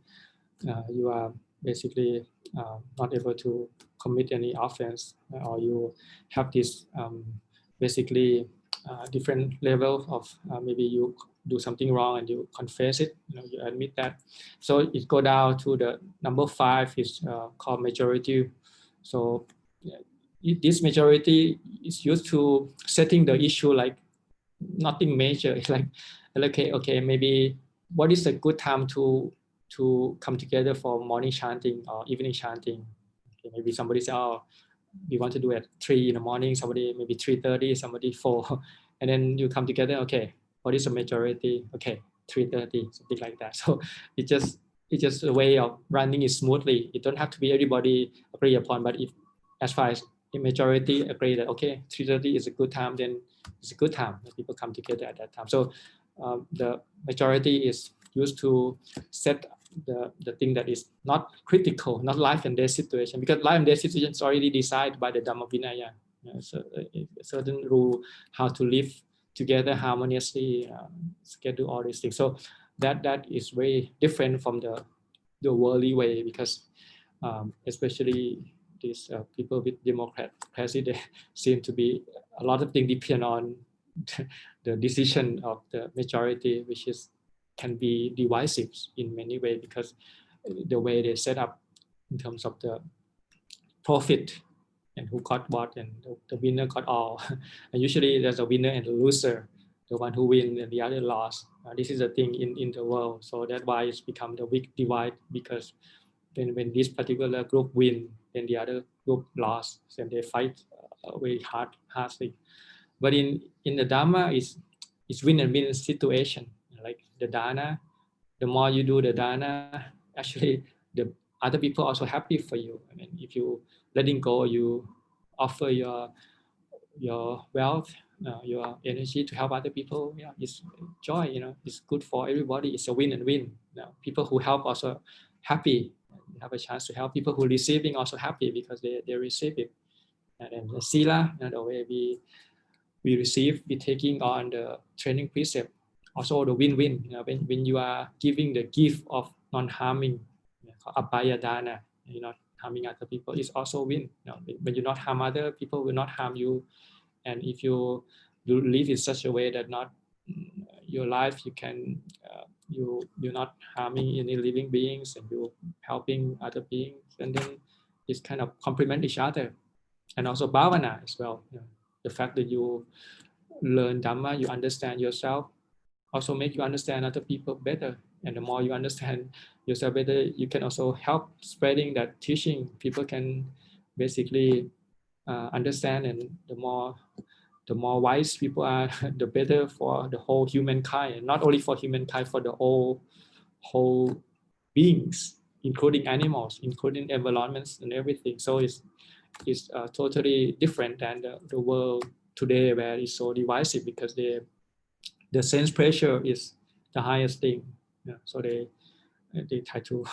you are basically not able to commit any offense, or you have this basically different level of maybe you do something wrong and you confess it, you admit that. So it go down to the number 5 is called majority. So this majority is used to setting the issue like nothing major. It's like okay, maybe what is a good time to come together for morning chanting or evening chanting. Okay, maybe somebody say, oh, we want to do at 3 in the morning, somebody maybe 3:30, somebody 4, and then you come together. Okay, what is the majority? Okay, 3:30, something like that. So it's just a way of running it smoothly. It don't have to be everybody agree upon, but if as far as the majority agree that okay, 3:30 is a good time, then it's a good time that people come together at that time. So the majority is used to set the thing that is not critical, not life and death situation, because life and death situation is already decided by the Dhamma Vinaya. So a certain rule how to live together harmoniously, schedule all these things. So that is very different from the worldly way, because especially these people with democracy, they seem to be a lot of things depend on the decision of the majority, which can be divisive in many ways, because the way they set up in terms of the profit and who got what, and the winner got all. And usually there's a winner and a loser, the one who win and the other lost. This is the thing in the world. So that's why it's become the big divide, because when this particular group win, then the other group lost, and they fight very hardly. But in the Dhamma, it's win and win situation. Like the dana, the more you do the dana, actually the other people also happy for you. I mean, if you letting go, you offer your wealth, your energy to help other people. Yeah, it's joy. It's good for everybody. It's a win and win. People who help also happy. You have a chance to help. People who receiving also happy because they receive it. And then the sila, the way we receive, we taking on the training precept, also the win-win. When you are giving the gift of non-harming, abhaya dana, you're not harming other people, it's also win. When you not harm other people, will not harm you. And if you live in such a way that not your life, you can you're not harming any living beings, and you're helping other beings, and then it's kind of complement each other. And also bhavana as well. The fact that you learn Dhamma, you understand yourself, also make you understand other people better. And the more you understand yourself better, you can also help spreading that teaching. People can basically understand, and the more wise people are, the better for the whole humankind, and not only for humankind, for the whole beings, including animals, including environments and everything. So it's totally different than the world today, where it's so divisive, because the sense pressure is the highest thing. So they try to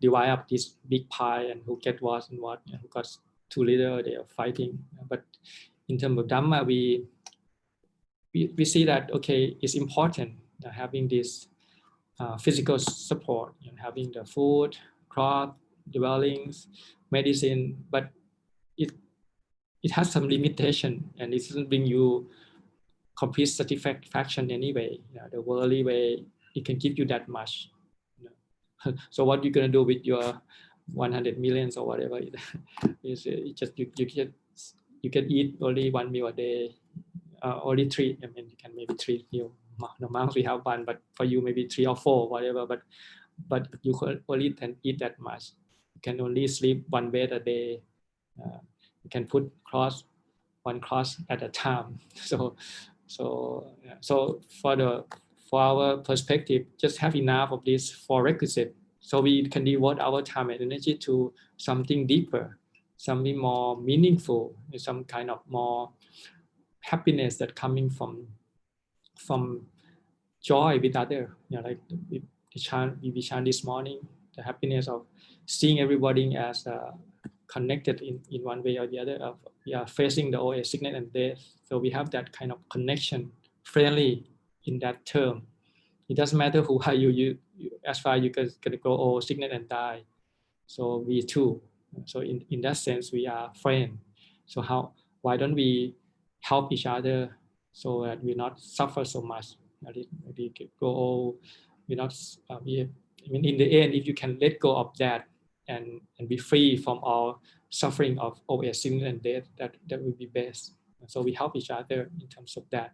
divide up this big pie, and who get what and what, and who got too little, they are fighting. But in terms of Dhamma, we see that okay, it's important having this physical support, having the food, cloth, dwellings, medicine, but it has some limitation, and it doesn't bring you complete satisfaction anyway. The worldly way, it can give you that much. So what you're gonna do with your 100 millions or whatever is you can eat only one meal a day, only three. I mean, you can maybe 3 meal. The monks we have one, but for you maybe 3 or 4, whatever. But you only can eat that much. You can only sleep one bed a day. You can put one cross at a time. So for our perspective, just have enough of these 4 requisites, so we can devote our time and energy to something deeper, something more meaningful, some kind of more happiness that coming from joy with other. Like we chant this morning, the happiness of seeing everybody as connected in one way or the other. We are facing the old age, sickness and death, so we have that kind of connection, friendly in that term. It doesn't matter who are you as far as you can grow old, sickness and die. So we too. So in that sense, we are friends. So why don't we help each other so that we not suffer so much? We go old, we not. I mean, in the end, if you can let go of that and be free from all suffering of old age, sickness and death, that would be best. So we help each other in terms of that,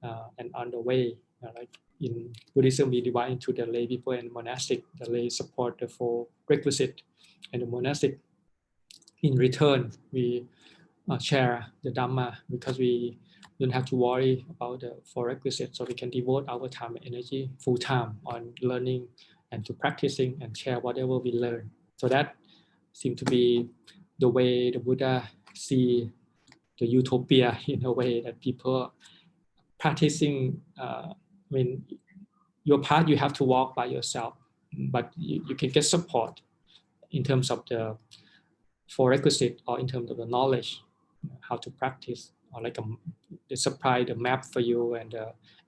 and on the way, like in Buddhism, we divide into the lay people and monastic. The lay support the 4 requisite, and the monastic, in return, we share the Dhamma, because we don't have to worry about the 4 requisites, so we can devote our time and energy full time on learning and to practicing and share whatever we learn. So that seems to be the way the Buddha see the utopia, in a way that people practicing. I mean, your path you have to walk by yourself, but you can get support in terms of the 4 requisite, or in terms of the knowledge, how to practice, or like they supply the map for you and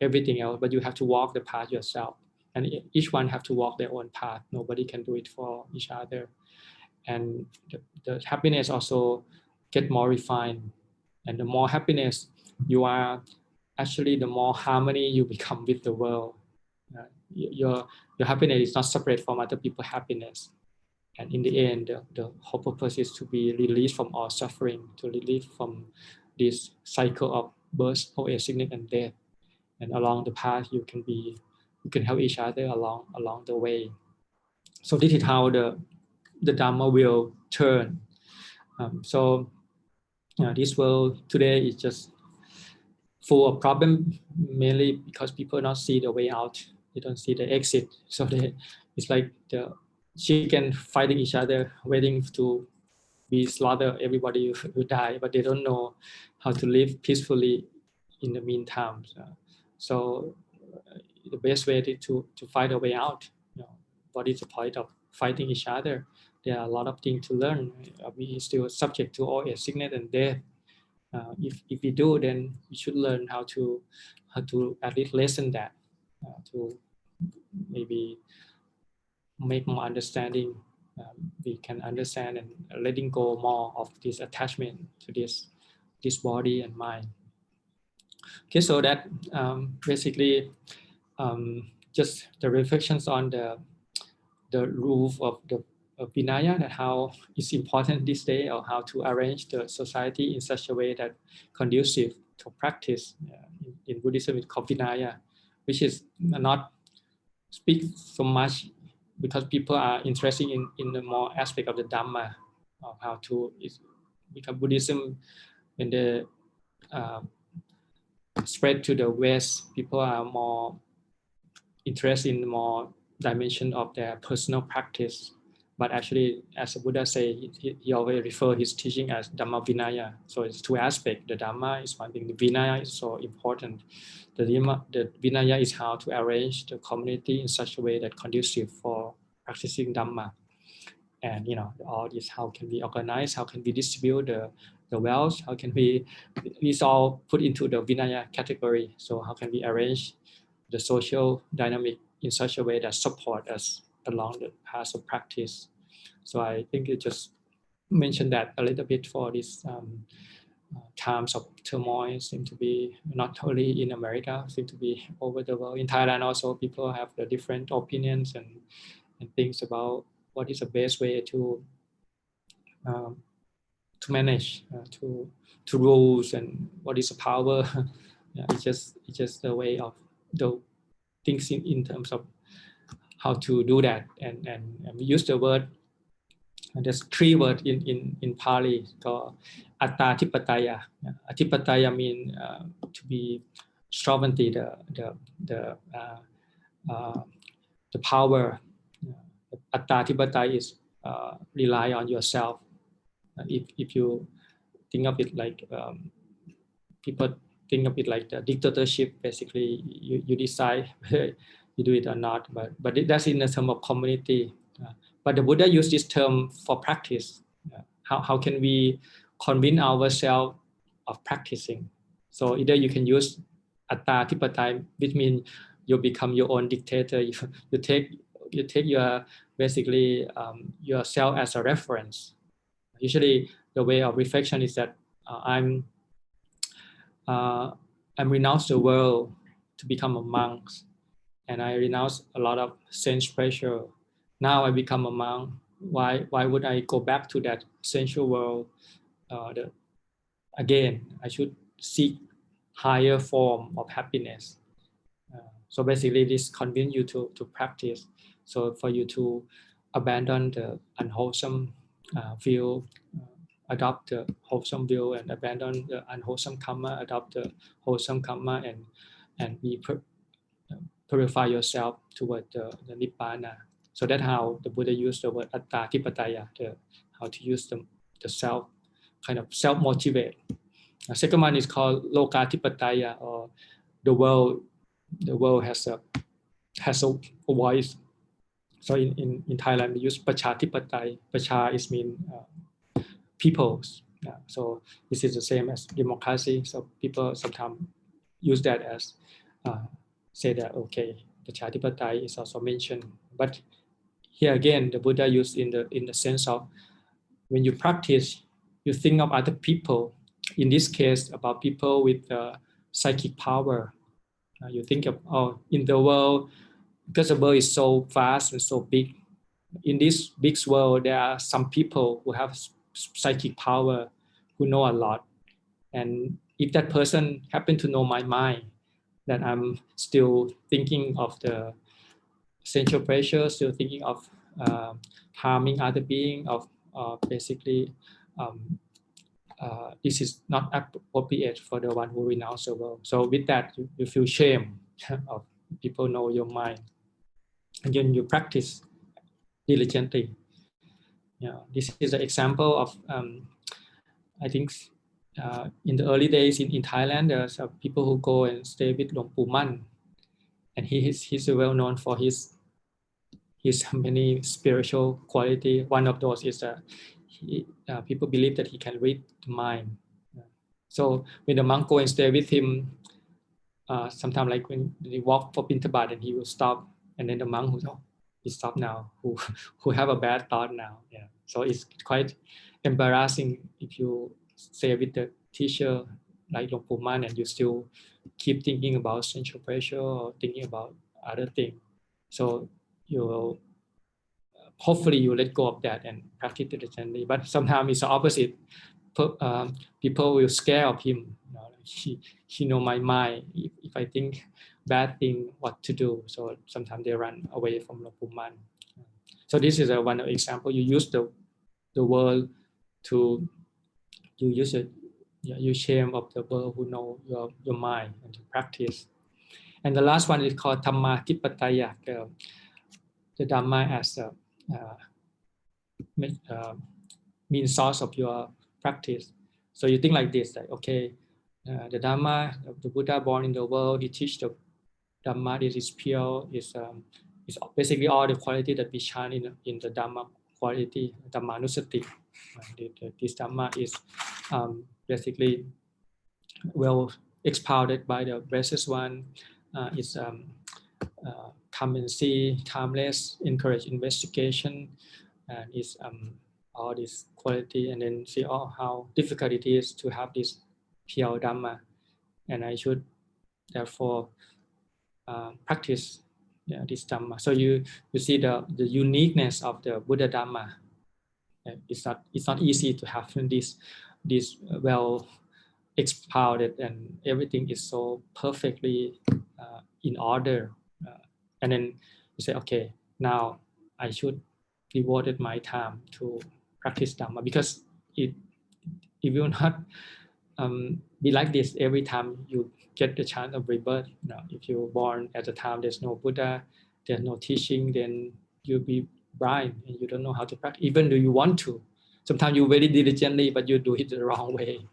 everything else, but you have to walk the path yourself, and each one have to walk their own path. Nobody can do it for each other, and the happiness also get more refined, and the more happiness you are, actually the more harmony you become with the world. Your happiness is not separate from other people's happiness, and in the end, the whole purpose is to be released from all suffering, to release from this cycle of birth, old age, sickness, and death. And along the path, you can help each other along the way. So this is how the Dhamma will turn. So this world today is just full of problems, mainly because people don't see the way out. They don't see the exit. So it's like the chicken fighting each other, waiting to be slaughtered. Everybody will die, but they don't know how to live peacefully in the meantime. So the best way to find a way out. What is the point of fighting each other? There are a lot of things to learn. We still subject to all sickness and death. If we do, then we should learn how to at least lessen that, to maybe make more understanding. We can understand and letting go more of this attachment to this body and mind. Okay, so that basically just the reflections on the rule of the Vinaya, that how it's important this day, or how to arrange the society in such a way that conducive to practice. In Buddhism, it's called Vinaya, which is not speak so much because people are interested in the more aspect of the Dhamma, of how to, because Buddhism, when the spread to the West, people are more interested in more dimension of their personal practice. But actually, as the Buddha say, he always refer his teaching as Dhamma Vinaya. So it's 2 aspects. The Dhamma is one thing. The Vinaya is so important. The Vinaya is how to arrange the community in such a way that conducive for practicing Dhamma. And all this, how can we organize? How can we distribute the wealth? How can we? These all put into the Vinaya category. So how can we arrange the social dynamic in such a way that support us along the path of practice? So I think you just mentioned that a little bit for this times of turmoil seem to be not only in America, seem to be over the world. In Thailand also, people have the different opinions and things about what is the best way to manage, to rules, and what is the power. Yeah, it's just the way of the things in terms of how to do that. And we use the word, there's 3 words in Pali called Atta Tipataya. Atipataya means to be sovereignty, the power. Atta Tipataya is rely on yourself. If you think of it like people think of it like the dictatorship, basically you decide whether you do it or not, but that's in the term of community. But the Buddha used this term for practice. How can we convince ourselves of practicing? So either you can use Atta Tipataya, which means you become your own dictator. You take your basically yourself as a reference. Usually the way of reflection is that I'm renounce the world to become a monk, and I renounce a lot of sense pressure. Now I become a monk. Why would I go back to that sensual world again? I should seek higher form of happiness. So basically, this convince you to practice. So for you to abandon the unwholesome view, adopt the wholesome view, and abandon the unwholesome karma, adopt the wholesome karma, and be purify yourself toward the nibbana. So that's how the Buddha used the word Atta Tipataya, how to use the self, kind of self-motivate. The second one is called Loka Tipataya, or the world has a voice. So in Thailand we use Pacha Tipataya. Pacha is mean peoples. So this is the same as democracy. So people sometimes use that as say that okay, Pacha Tipataya is also mentioned. But here again, the Buddha used in the sense of when you practice, you think of other people. In this case, about people with psychic power. You think of in the world, because the world is so vast and so big. In this big world, there are some people who have psychic power, who know a lot. And if that person happen to know my mind, that I'm still thinking of the sensual pressure, still thinking of harming other being, of basically this is not appropriate for the one who renounce the world. So with that, you feel shame of people know your mind. And then you practice diligently. This is an example of, I think in the early days in Thailand, there are some people who go and stay with Luang Pu Man. And he's well known for his many spiritual quality. One of those is people believe that he can read the mind. So when the monk go and stay with him, sometimes like when they walk for Bintabat, and he will stop, and then the monk who he stopped now, who have a bad thought now. Yeah. So it's quite embarrassing if you stay with the teacher like Luang Pu Man and you still keep thinking about sensual pressure or thinking about other things. So you will hopefully you let go of that and practice diligently. But sometimes it's the opposite. People will scare of him. He know my mind. If I think bad thing, what to do. So sometimes they run away from Luang Pu Man. So this is one example. You use the world to use it. You shame of the world who know your mind and to practice. And the last one is called Dhamma Tipataya. The Dhamma as a mean source of your practice. So you think like this, like okay, the Dhamma, the Buddha born in the world, he teach the Dhamma. This is pure. Is basically all the quality that we chant in the Dhamma quality, Dhammanusati. This Dhamma is basically well expounded by the blessed one. It's come and see, timeless, encourage investigation, and is all this quality, and then see how difficult it is to have this pure Dhamma, and I should therefore practice this Dhamma. So you see the uniqueness of the Buddha Dhamma. It's not easy to have this well expounded, and everything is so perfectly in order. And then you say, okay, now I should devote my time to practice Dhamma, because it will not be like this every time you get the chance of rebirth. If you're born at the time there's no Buddha, there's no teaching, then you'll be blind and you don't know how to practice, even though you want to. Sometimes you very diligently, but you do it the wrong way.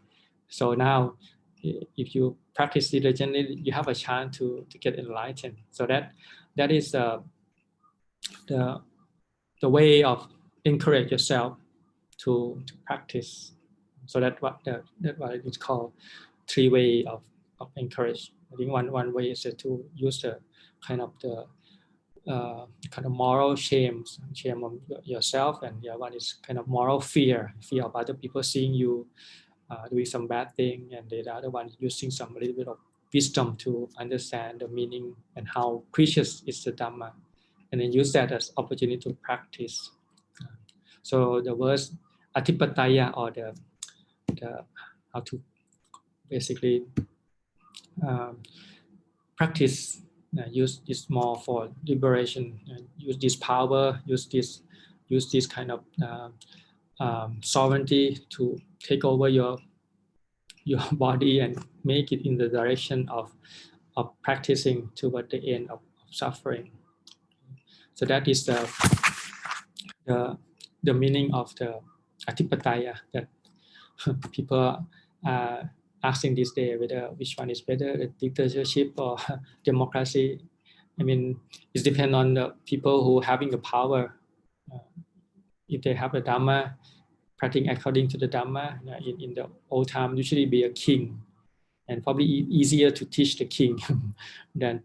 So now, if you practice diligently, you have a chance to get enlightened. So that is the way of encourage yourself to practice. So that's what it's called 3 way of encourage. I think one way is to use the kind of moral shame of yourself, and the other one is kind of moral fear of other people seeing you doing some bad thing, and the other one using some little bit of wisdom to understand the meaning and how precious is the Dhamma, and then use that as opportunity to practice. So the words atipataya, or the how to basically practice, use this more for liberation, use this power, use this kind of sovereignty to take over your body and make it in the direction of practicing toward the end of suffering. So that is the meaning of the atipataya, that people are asking this day whether which one is better, the dictatorship or democracy. I mean, it depends on the people who having the power. If they have the Dhamma, practicing according to the Dhamma, in the old time usually be a king, and probably easier to teach the king than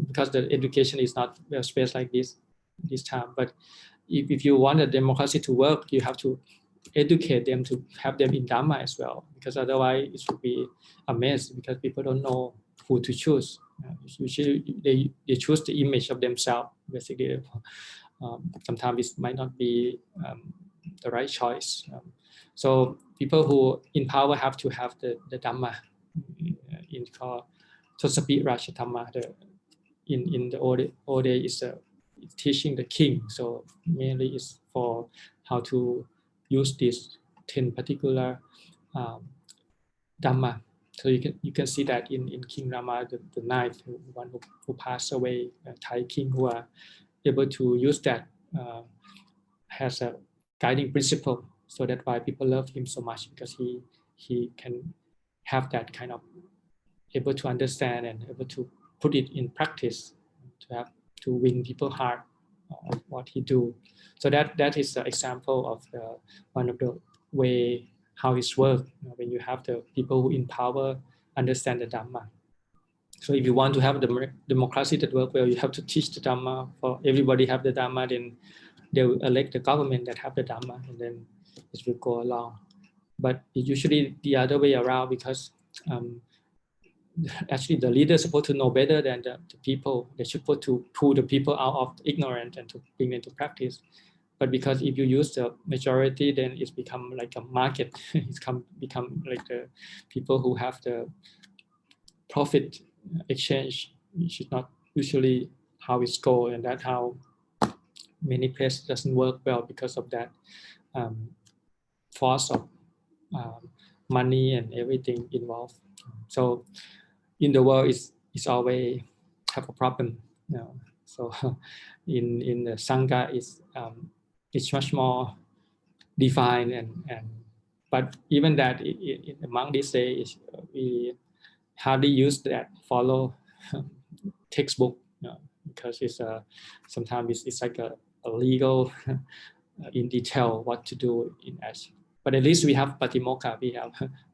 because the education is not well spaced like this time. But if you want a democracy to work, you have to educate them to have them in Dhamma as well, because otherwise it would be a mess, because people don't know who to choose. Usually they choose the image of themselves, basically. Sometimes it might not be the right choice. So people who in power have to have the Dhamma, in called Tosapi Raja Dhamma. In the old day is teaching the king. So mainly is for how to use this 10 particular Dhamma. So you can see that in King Rama, the ninth, one who passed away, Thai king, who are able to use that has a guiding principle. So that's why people love him so much, because he can have that kind of able to understand and able to put it in practice to win people's heart of what he do. So that is the example of one of the way how it's work, when you have the people who in power understand the Dhamma. So if you want to have the democracy that work well, you have to teach the Dhamma. For everybody have the Dhamma, then they will elect the government that have the Dhamma, and then it will go along. But it's usually the other way around, because actually the leader is supposed to know better than the people. They're supposed to pull the people out of ignorance and to bring them to practice. But because if you use the majority, then it's become like a market. It's become like the people who have the profit exchange, which is not usually how it's go, and that's how many places doesn't work well, because of that force of money and everything involved. So in the world, it's always have a problem. So in the Sangha, it's much more defined, and but even that among these days, we hardly use that follow textbook, because it's sometimes it's like a legal in detail what to do in action. But at least we have Patimokkha.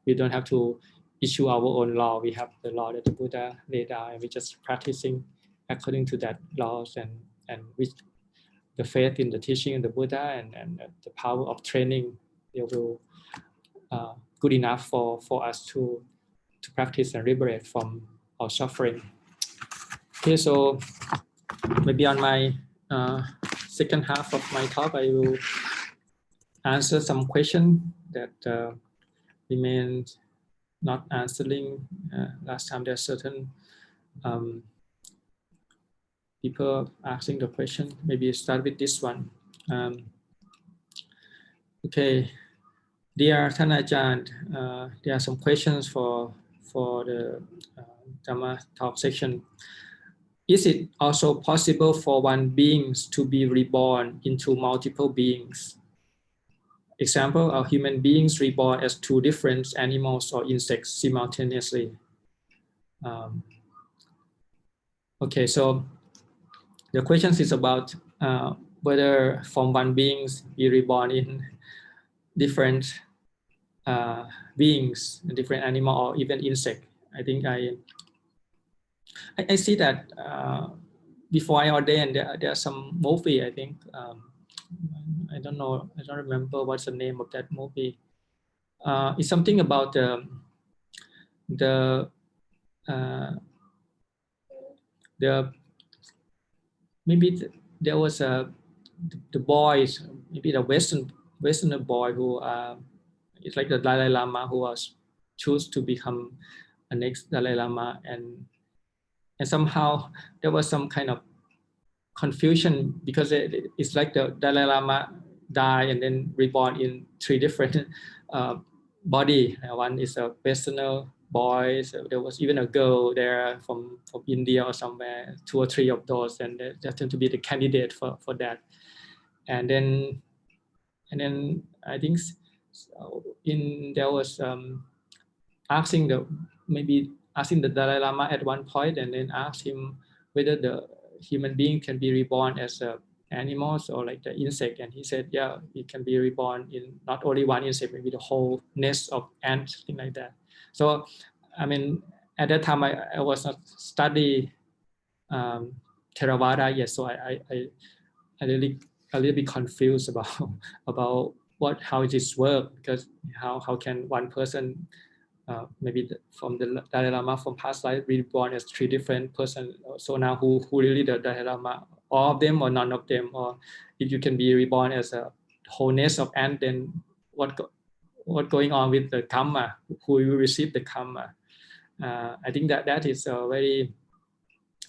We don't have to issue our own law. We have the law that the Buddha laid down, and we're just practicing according to that laws, and which the faith in the teaching of the Buddha and the power of training, they will good enough for us to practice and liberate from our suffering. Okay, so maybe on my second half of my talk, I will answer some questions that remain not answering. Last time there are certain people asking the question. Maybe start with this one. Okay, dearท่านอาจารย์, there are some questions for the Dhamma Talk section. Is it also possible for one being to be reborn into multiple beings? Example, are human beings reborn as two different animals or insects simultaneously? Okay, so the question is about whether from one being be reborn in different beings, different animal or even insect. I think I see that before I ordained, there are some movie, I think. I don't know, I don't remember what's the name of that movie. It's something about there was the boys, maybe the Westerner boy who it's like the Dalai Lama who was choose to become a next Dalai Lama, and somehow there was some kind of confusion because it's like the Dalai Lama die and then reborn in three different body. One is a Westerner boy, so there was even a girl there from India or somewhere, 2 or 3 of those, and they tend to be the candidate for that. And then I think there was asking the Dalai Lama at one point, and then asked him whether the human being can be reborn as animals or like the insect, and he said, yeah, it can be reborn in not only one insect, maybe the whole nest of ants, something like that. So, I mean, at that time I was not study Theravada yet, so I really a little bit confused about how this work, because how can one person maybe from the Dalai Lama from past life reborn as 3 different persons. So now who really the Dalai Lama, all of them or none of them, or if you can be reborn as a whole nest of ants, then what going on with the karma, who will receive the karma? I think that is a very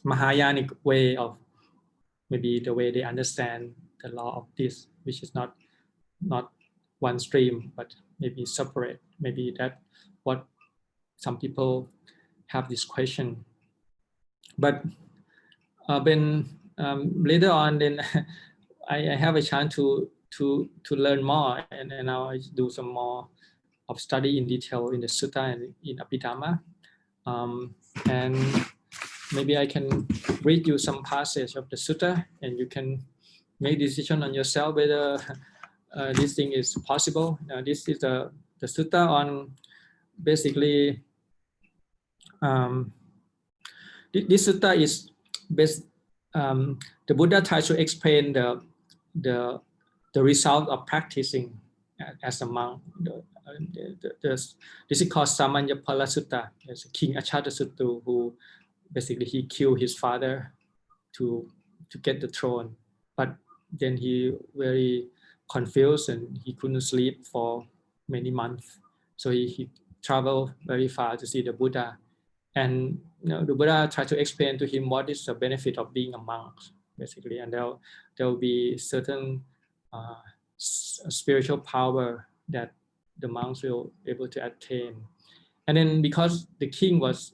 Mahayanic way of maybe the way they understand the law of this, which is not one stream, but maybe separate. Maybe that what some people have this question. But when later on, then I have a chance to learn more, and now I do some more of study in detail in the Sutta and in Abhidhamma, and maybe I can read you some passage of the Sutta, and you can make decision on yourself whether this thing is possible. This is the Sutta on basically. This Sutta is based. The Buddha tries to explain the result of practicing as a monk. This is called Samanyapala Sutta. There's King Ajatasattu who basically he killed his father to get the throne, but then he very confused and he couldn't sleep for many months. So he traveled very far to see the Buddha, and the Buddha tried to explain to him what is the benefit of being a monk, basically, and there will be certain spiritual power that the monks will be able to attain. And then because the king was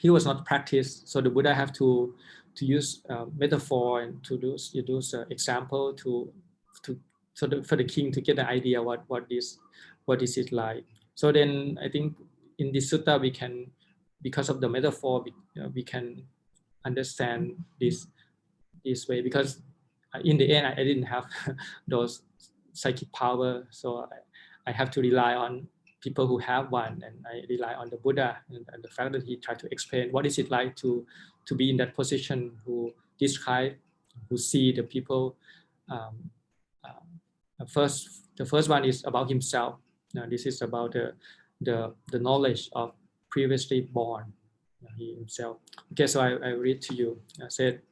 he was not practiced, so the Buddha have to use metaphor and to do example for the king to get the idea what is it like. So then I think in this sutta we can, because of the metaphor, we can understand this way, because in the end I didn't have those psychic power, so I have to rely on people who have one, and I rely on the Buddha and the fact that he tried to explain what is it like to be in that position, who describe who see the people. The first one is about himself. Now, this is about the knowledge of previously born, he himself. Okay, so I read to you. I said,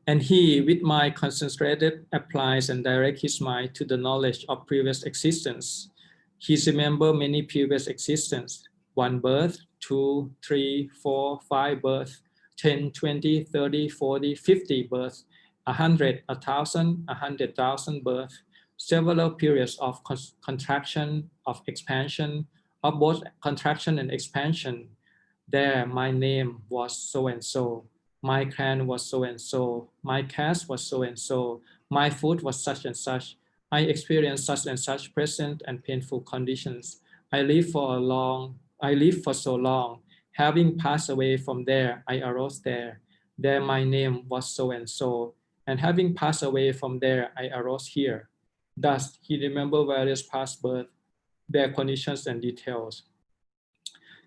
and he, with mind concentrated, applies and directs his mind to the knowledge of previous existence. He remembers many previous existence, 1 birth, 2, 3, 4, 5 births, 10, 20, 30, 40, 50 births, 100, 1,000, 100,000 births, several periods of contraction, of expansion, of both contraction and expansion. There, my name was so and so. My clan was so and so. My caste was so and so. My food was such and such. I experienced such and such present and painful conditions. I lived for so long. Having passed away from there, I arose there. There my name was so and so. And having passed away from there, I arose here. Thus, he remembered various past births, their conditions and details.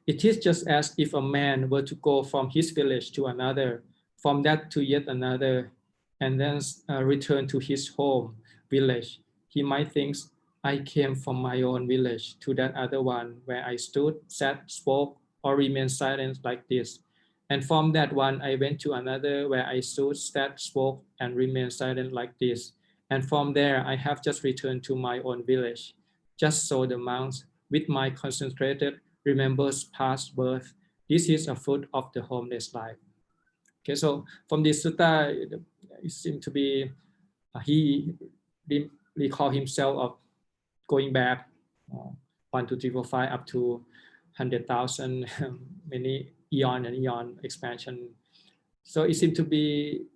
It is just as if a man were to go from his village to another, from that to yet another, and then return to his home village. He might think, I came from my own village to that other one where I stood, sat, spoke, or remained silent like this. And from that one, I went to another where I stood, sat, spoke, and remained silent like this. And from there, I have just returned to my own village. Just so the monks, with my concentrated, remembers past birth. This is a fruit of the homeless life. Okay, so from this sutta, it seems to be he recall himself of going back 1, 2, 3, 4, 5 up to 100,000, many eon and eon expansion. So it seems to be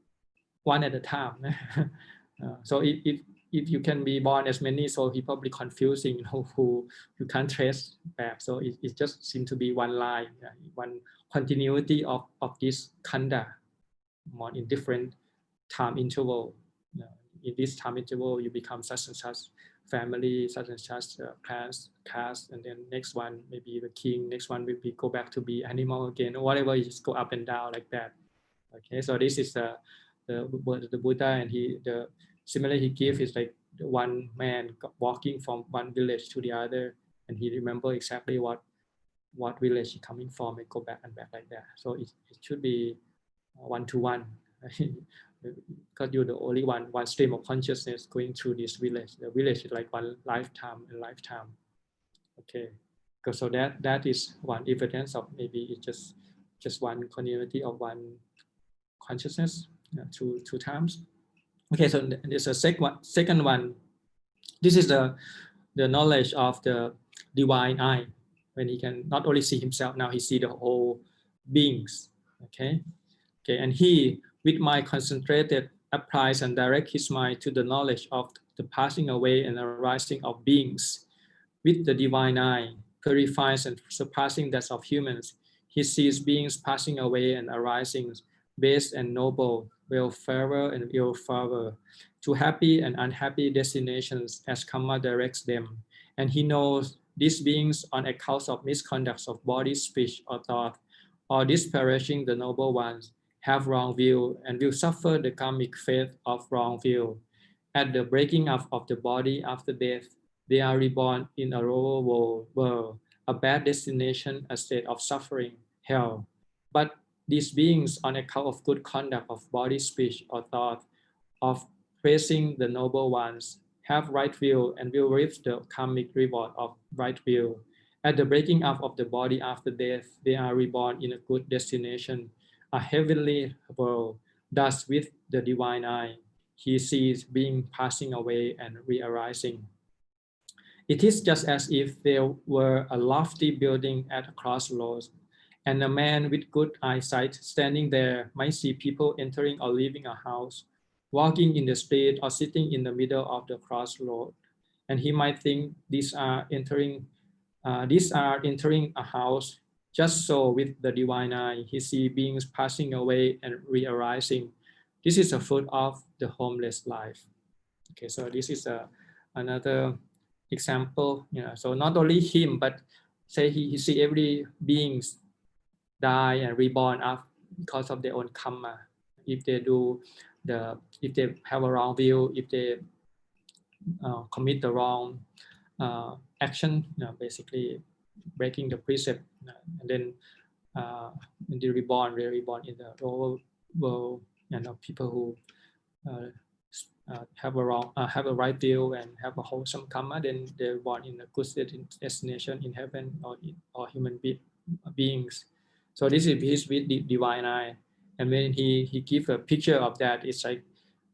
one at a time. So if you can be born as many, so he probably confusing who you can't trace back. So it just seems to be one line, one continuity of this khanda, more in different time interval. In this time interval, you become such and such family, such and such caste, and then next one maybe the king. Next one will be go back to be animal again, or whatever. You just go up and down like that. Okay, so this is the Buddha, and similarly he gives is like one man walking from one village to the other, and he remember exactly what village he coming from and go back and back like that. So it should be 1-to-1. Because you're the only one stream of consciousness going through this village. The village is like one lifetime and lifetime. Okay, so that is one evidence of maybe it's just one continuity of one consciousness, two times. Okay, so there's a second one. This is the knowledge of the divine eye, when he can not only see himself, now he see the whole beings. Okay, and he, with mind concentrated, applies and directs his mind to the knowledge of the passing away and arising of beings. With the divine eye, purifies and surpassing that of humans, he sees beings passing away and arising, base and noble, welfarer and ill-farer, to happy and unhappy destinations as karma directs them. And he knows these beings on account of misconducts of body, speech, or thought, or disparaging the noble ones, have wrong view and will suffer the karmic fate of wrong view. At the breaking up of the body after death, they are reborn in a lower world, a bad destination, a state of suffering, hell. But these beings, on account of good conduct of body, speech, or thought, of praising the noble ones, have right view and will reap the karmic reward of right view. At the breaking up of the body after death, they are reborn in a good destination, a heavenly world. Thus, with the divine eye, he sees being passing away and re-arising. It is just as if there were a lofty building at a crossroads, and a man with good eyesight standing there might see people entering or leaving a house, walking in the street, or sitting in the middle of the crossroad. And he might think these are entering a house. Just so with the divine eye, he sees beings passing away and re-arising. This is a fruit of the homeless life. Okay, so this is another example. So not only him, but say he see every beings die and reborn up because of their own karma. If they do if they have a wrong view, if they commit the wrong action, basically breaking the precept, and then when they're reborn in the lower world, people who have a right view and have a wholesome karma, then they're born in a good destination in heaven or human beings. So this is his divine eye, and when he gives a picture of that, it's like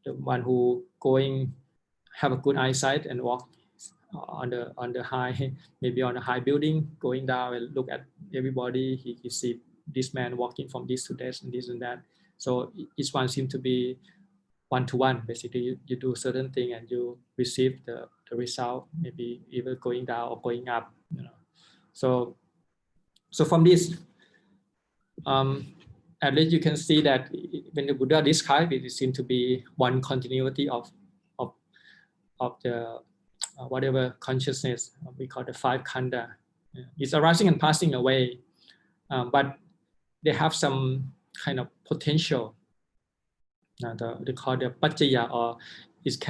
the one who have a good eyesight and walk on the high, maybe on a high building, going down and look at everybody. He see this man walking from this to this and this and that. So each one seems to be one-to-one. Basically, you do certain thing and you receive the result, maybe either going down or going up. So from this, at least you can see that when the Buddha described it, it seems to be one continuity of the whatever consciousness we call the five khanda. It's arising and passing away, but they have some kind of potential. They call the pacaya, or it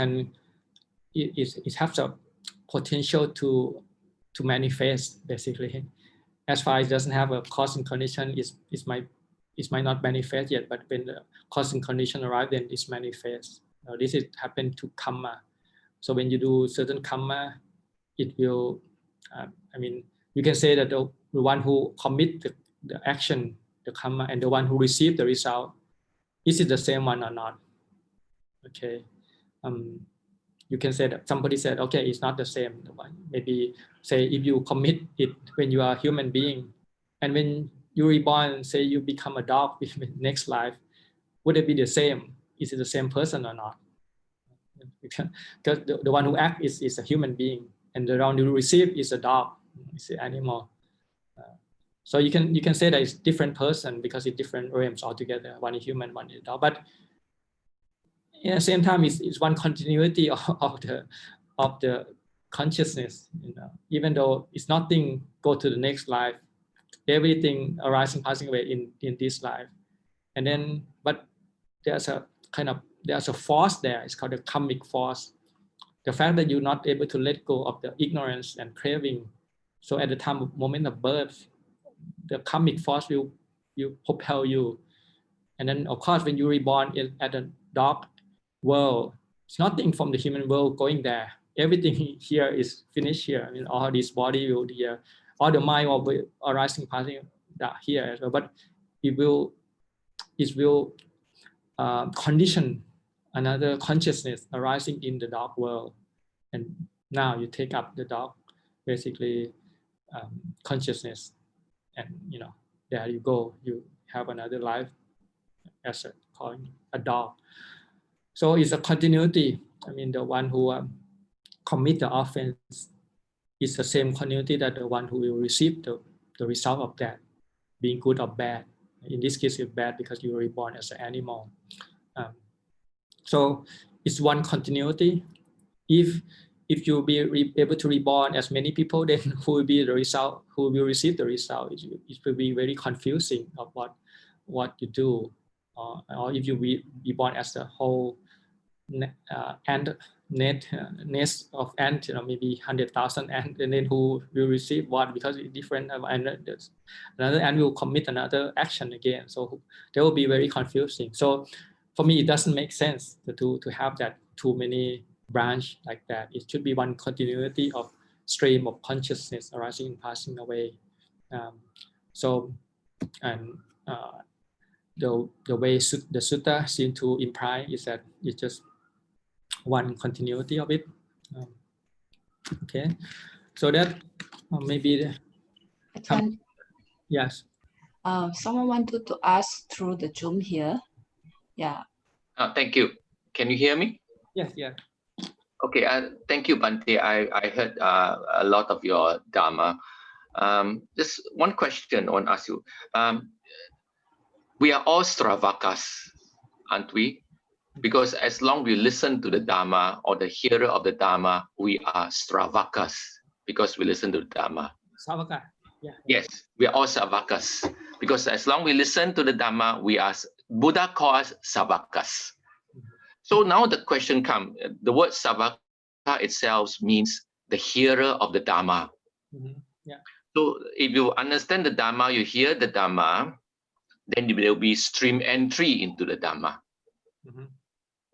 has a potential to manifest, basically. As far as it doesn't have a cause and condition, it might not manifest yet, but when the cause and condition arrive, then it's manifest. This is happen to karma. So when you do certain karma, it will, you can say that the one who commit the action, the karma, and the one who received the result, is it the same one or not? Okay. You can say that somebody said, okay, it's not the same. Maybe say if you commit it when you are a human being, and when you reborn, say you become a dog in the next life, would it be the same? Is it the same person or not? Because the one who acts is a human being, and the one who receive is a dog, it's an animal. So you can say that it's different person because it's different realms altogether. One is human, one is dog. But at the same time, it's one continuity of the consciousness. Even though it's nothing go to the next life, everything arising, passing away in this life, and then but there's a force there. It's called the karmic force. The fact that you're not able to let go of the ignorance and craving. So at the moment of birth, the karmic force will propel you. And then of course, when you reborn at a dark world, it's nothing from the human world going there. Everything here is finished here. All this body will be here. All the mind will be arising, passing here as well. But it will condition another consciousness arising in the dark world, and now you take up the dark, basically consciousness, and there you go, you have another life as calling a dog. So it's a continuity. The one who commit the offense is the same continuity that the one who will receive the result of that, being good or bad. In this case, it's bad because you were reborn as an animal. So it's one continuity. If you be able to reborn as many people, then who will be the result? Who will receive the result? It will be very confusing of what you do. Or if you be born as a whole nest of ants, maybe 100,000 ants, and then who will receive what, because it's different, and another ant will commit another action again. So that will be very confusing. So for me, it doesn't make sense to have that too many branch like that. It should be one continuity of stream of consciousness arising and passing away. The way the sutta seem to imply is that it's just one continuity of it. Okay, so that maybe Ajahn, yes. Someone wanted to ask through the Zoom here. Yeah. Thank you. Can you hear me? Yes. Okay. Thank you, Bhante. I heard a lot of your Dhamma. Just one question I want to ask you. We are all Stravakas, aren't we? Because as long we listen to the Dhamma or the hearer of the Dhamma, we are Stravakas because we listen to the Dhamma. Savaka. Yeah. Yes, we are all Savakas because as long we listen to the Dhamma, we are Buddha calls Savakas. So now the question comes, the word Savaka itself means the hearer of the Dhamma. Yeah. So if you understand the Dhamma, you hear the Dhamma, then there will be stream entry into the Dhamma.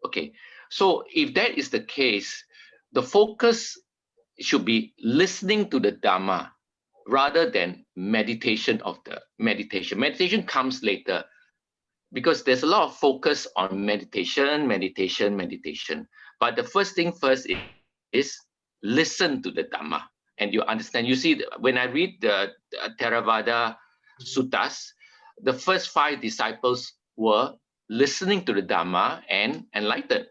Okay, so if that is the case, the focus should be listening to the Dhamma rather than meditation of the meditation. Meditation comes later because there's a lot of focus on meditation. But the first thing first is listen to the Dhamma and you understand. You see, when I read the Theravada Suttas, the first 5 disciples were listening to the Dhamma and enlightened,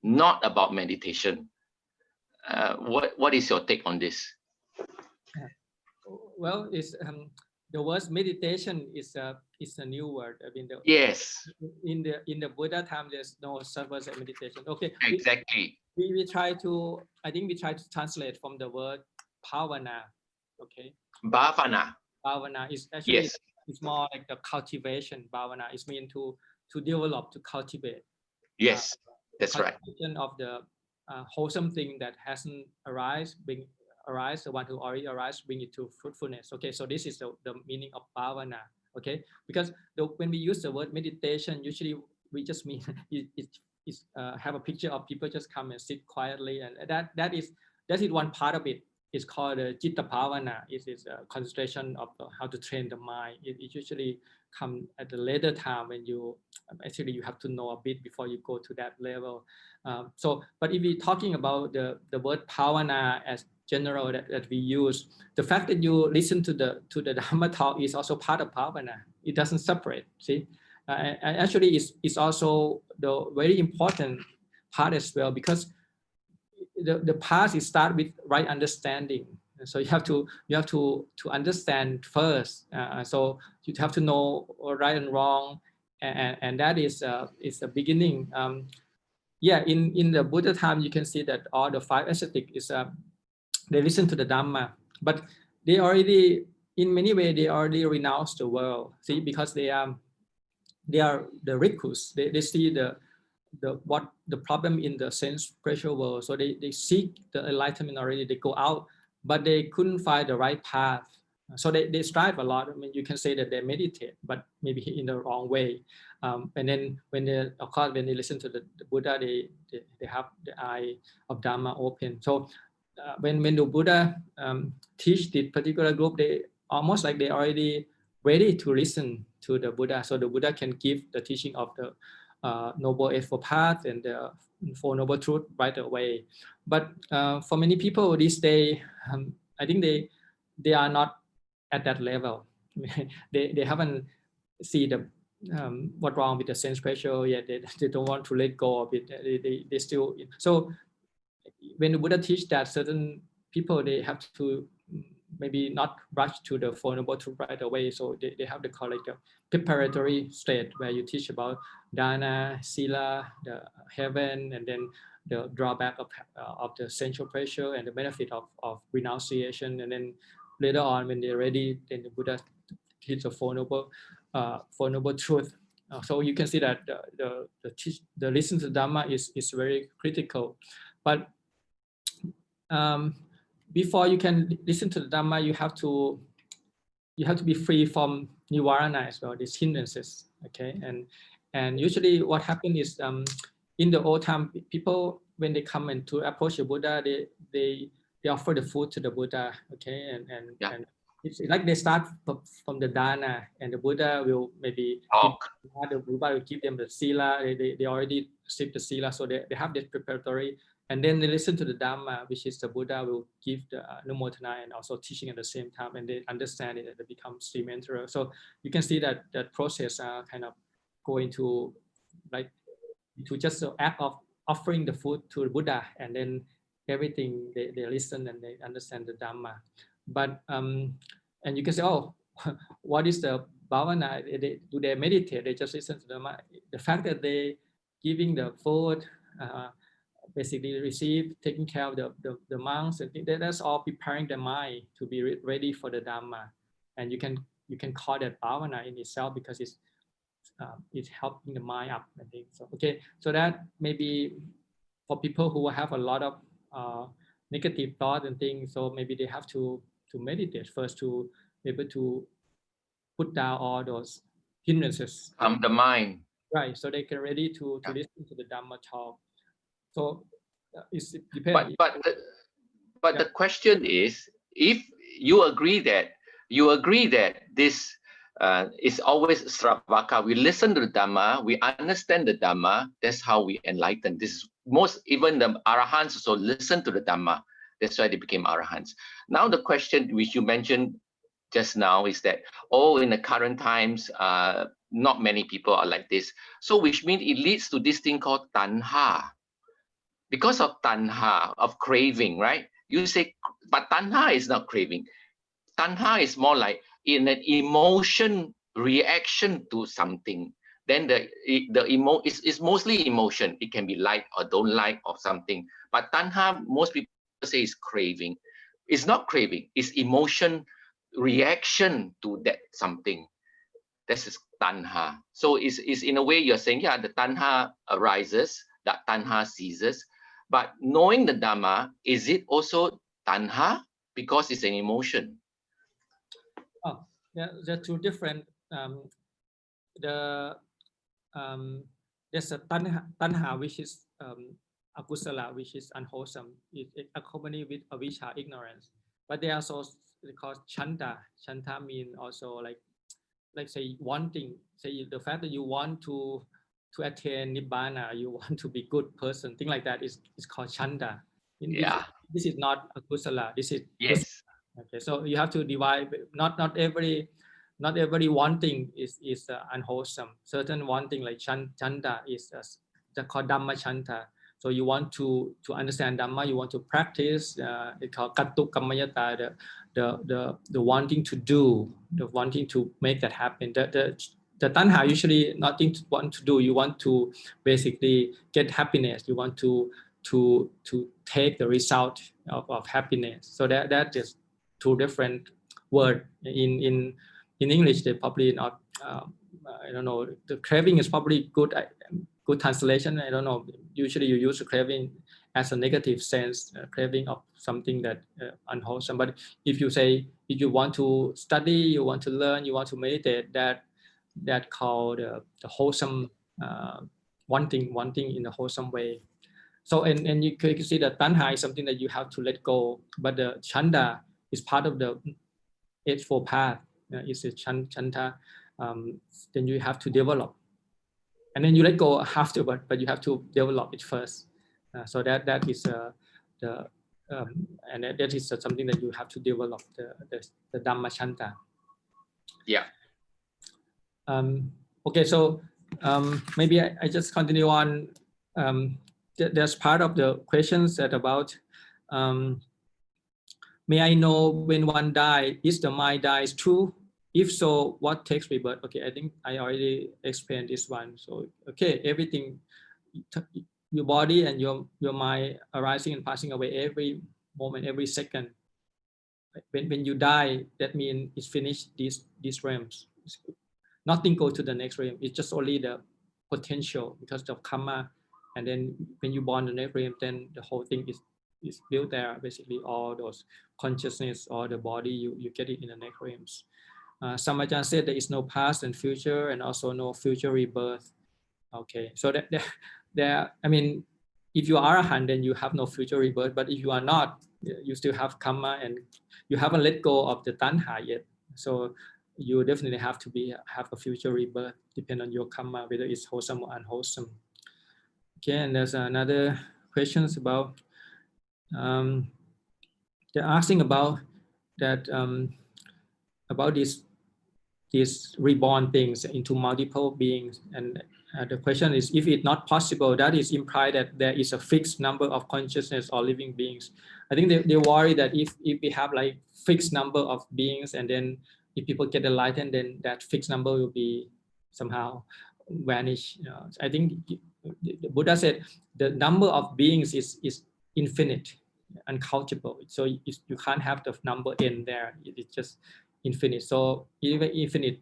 not about meditation. What is your take on this? Well, it's the word meditation is a new word. I mean, Yes. In the Buddha time, there's no such word as meditation. Okay. Exactly. We try to. I think we try to translate from the word bhavana. Okay. Bhavana. Bhavana is actually, yes, it's more like the cultivation. Bhavana is meant to develop, to cultivate. Yes, that's right. Of the wholesome thing that hasn't arise, the one who already arise, bring it to fruitfulness. Okay, so this is the meaning of bhavana. Okay, because when we use the word meditation, usually we just mean have a picture of people just come and sit quietly, and that is one part of it. It's called Citta Bhavana. It is a concentration of how to train the mind. It usually come at the later time when you have to know a bit before you go to that level. But if we're talking about the word bhavana as general that we use, the fact that you listen to the Dhamma talk is also part of bhavana. It doesn't separate. See, and actually it's also the very important part as well, because the path is start with right understanding. So you have to understand first. So you have to know right and wrong, and that is the beginning. In the Buddha time, you can see that all the 5 ascetics is they listen to the Dhamma, but they already, in many ways, they already renounce the world. See, because they are the Refuges. They see the problem in the sense pressure world. So they seek the enlightenment already. They go out, but they couldn't find the right path. So they strive a lot. I mean, you can say that they meditate, but maybe in the wrong way. And then when they listen to the Buddha, they have the eye of Dhamma open. So when the Buddha teach this particular group, they almost like they already ready to listen to the Buddha. So the Buddha can give the teaching of the Noble Eightfold Path and the Four Noble Truth right away. But for many people these days, I think they are not at that level. they haven't see the what's wrong with the sense pressure yet. They don't want to let go of it. They still. So when the Buddha teach that, certain people, they have to maybe not rush to the Four Noble Truth right away. So they have the correct preparatory state where you teach about dana, sila, the heaven, and then the drawback of the sensual pressure and the benefit of renunciation. And then later on, when they're ready, then the Buddha teach the Four Noble Truth. So you can see that the listen to Dhamma is very critical. But before you can listen to the Dhamma, you have to be free from nivarana as well, these hindrances. Okay, and usually what happens is in the old time, people, when they come and to approach the Buddha, they offer the food to the Buddha. Okay, and it's like they start from the dana, and the Buddha will maybe the Buddha will give them the sila. They already received the sila, so they have this preparatory. And then they listen to the Dhamma, which is the Buddha will give the Numotana and also teaching at the same time, and they understand it and they become stream enterer. So you can see that process kind of going to like to just the act of offering the food to the Buddha, and then everything they listen and they understand the Dhamma. But and you can say, oh, what is the bhavana? Do they meditate? They just listen to the Dhamma. The fact that they giving the food. Basically taking care of the monks, and that's all preparing the mind to be ready for the Dhamma. And you can call that bhavana in itself, because it's it's helping the mind up, I think. So okay, so that maybe for people who have a lot of negative thoughts and things, so maybe they have to meditate first to be able to put down all those hindrances. Calm the mind. Right, so they can ready to Yeah. listen to the Dhamma talk. So it depends. But Yeah. the question is, if you agree that this is always Sravaka, we listen to the Dhamma, we understand the Dhamma, that's how we enlighten. This is most, even the Arahants also listen to the Dhamma. That's why they became Arahants. Now the question which you mentioned just now is that, in the current times, not many people are like this. So which means it leads to this thing called tanha. Because of tanha, of craving, right? You say, but tanha is not craving. Tanha is more like in an emotion reaction to something. Then it's mostly emotion. It can be like or don't like or something. But tanha, most people say is craving. It's not craving. It's emotion reaction to that something. This is tanha. So it's in a way you're saying, yeah, the tanha arises, that tanha ceases. But knowing the Dhamma, is it also tanha? Because it's an emotion. Oh, yeah, they're two different. There's a tanha which is akusala, which is unwholesome. It accompanied with avijja, ignorance. But they also called chanta. Chanta mean also like say wanting. Say the fact that you want to attain nibbana, you want to be good person, thing like that is called chanda. Yeah. This is not akusala. This is Yes. Okay, so you have to divide. Not every wanting is unwholesome. Certain wanting like chanda is called Dhamma chanta. So you want to understand Dhamma, you want to practice. It's called kattu kammayata, the wanting to do, the wanting to make that happen. The tanha usually nothing to want to do. You want to basically get happiness. You want to take the result of happiness. So that is two different words. In English, they probably not. I don't know. The craving is probably good translation. I don't know. Usually, you use craving as a negative sense, craving of something that unwholesome. But if you say if you want to study, you want to learn, you want to meditate, that called the wholesome wanting in a wholesome way. So and you can see that tanha is something that you have to let go, but the chanda is part of the Eightfold Path. It's a chanta. Then you have to develop, and then you let go afterward, but you have to develop it first. So that is and that is something that you have to develop the Dhamma chanta. Yeah. Okay, so maybe I just continue on. There's part of the questions that about may I know when one dies, is the mind dies true? If so, what takes rebirth? Okay, I think I already explained this one. So okay, everything, your body and your mind arising and passing away every moment, every second. When you die, that means it's finished these realms. Nothing goes to the next realm. It's just only the potential because of karma. And then when you born the next realm, then the whole thing is built there. Basically, all those consciousness or the body, you get it in the next realms. Some Ajahn said there is no past and future, and also no future rebirth. Okay, so that there. I mean, if you are a Arahant, then you have no future rebirth. But if you are not, you still have karma, and you haven't let go of the tanha yet. So you definitely have to have a future rebirth, depend on your karma, whether it's wholesome or unwholesome. Okay, and there's another questions about they're asking about that about these reborn things into multiple beings, and the question is, if it's not possible, that is implied that there is a fixed number of consciousness or living beings. I think they worry that if we have like fixed number of beings, and then if people get enlightened, then that fixed number will be somehow vanish. I think the Buddha said the number of beings is infinite, uncountable. So you can't have the number n there. It's just infinite. So even infinite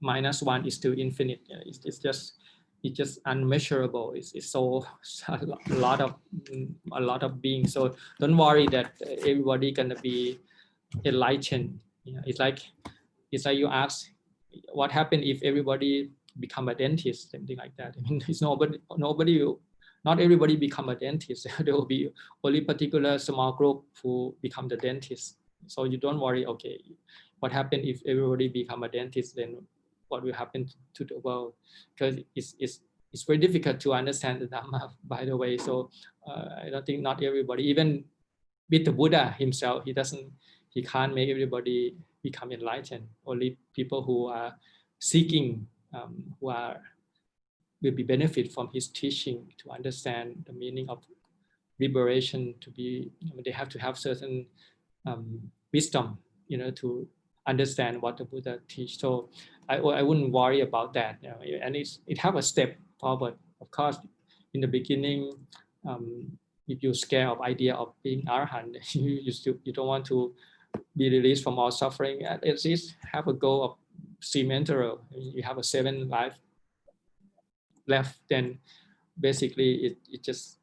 -1 is still infinite. It's just unmeasurable. It's so a lot of beings. So don't worry that everybody gonna be enlightened. It's like you ask, what happened if everybody become a dentist, something like that. I mean, it's not everybody become a dentist. There will be only particular small group who become the dentist. So you don't worry. Okay, what happened if everybody become a dentist? Then what will happen to the world? Because it's very difficult to understand the Dhamma, by the way. So I don't think not everybody, even with the Buddha himself, he can't make everybody become enlightened. Only people who are seeking, will be benefit from his teaching to understand the meaning of liberation. They have to have certain wisdom, to understand what the Buddha teach. So I wouldn't worry about that. And it have a step forward. Of course, in the beginning, if you're scared of idea of being arahant, you don't want to be released from all suffering. At least have a goal of cemental. You have a 7 life left, then basically it just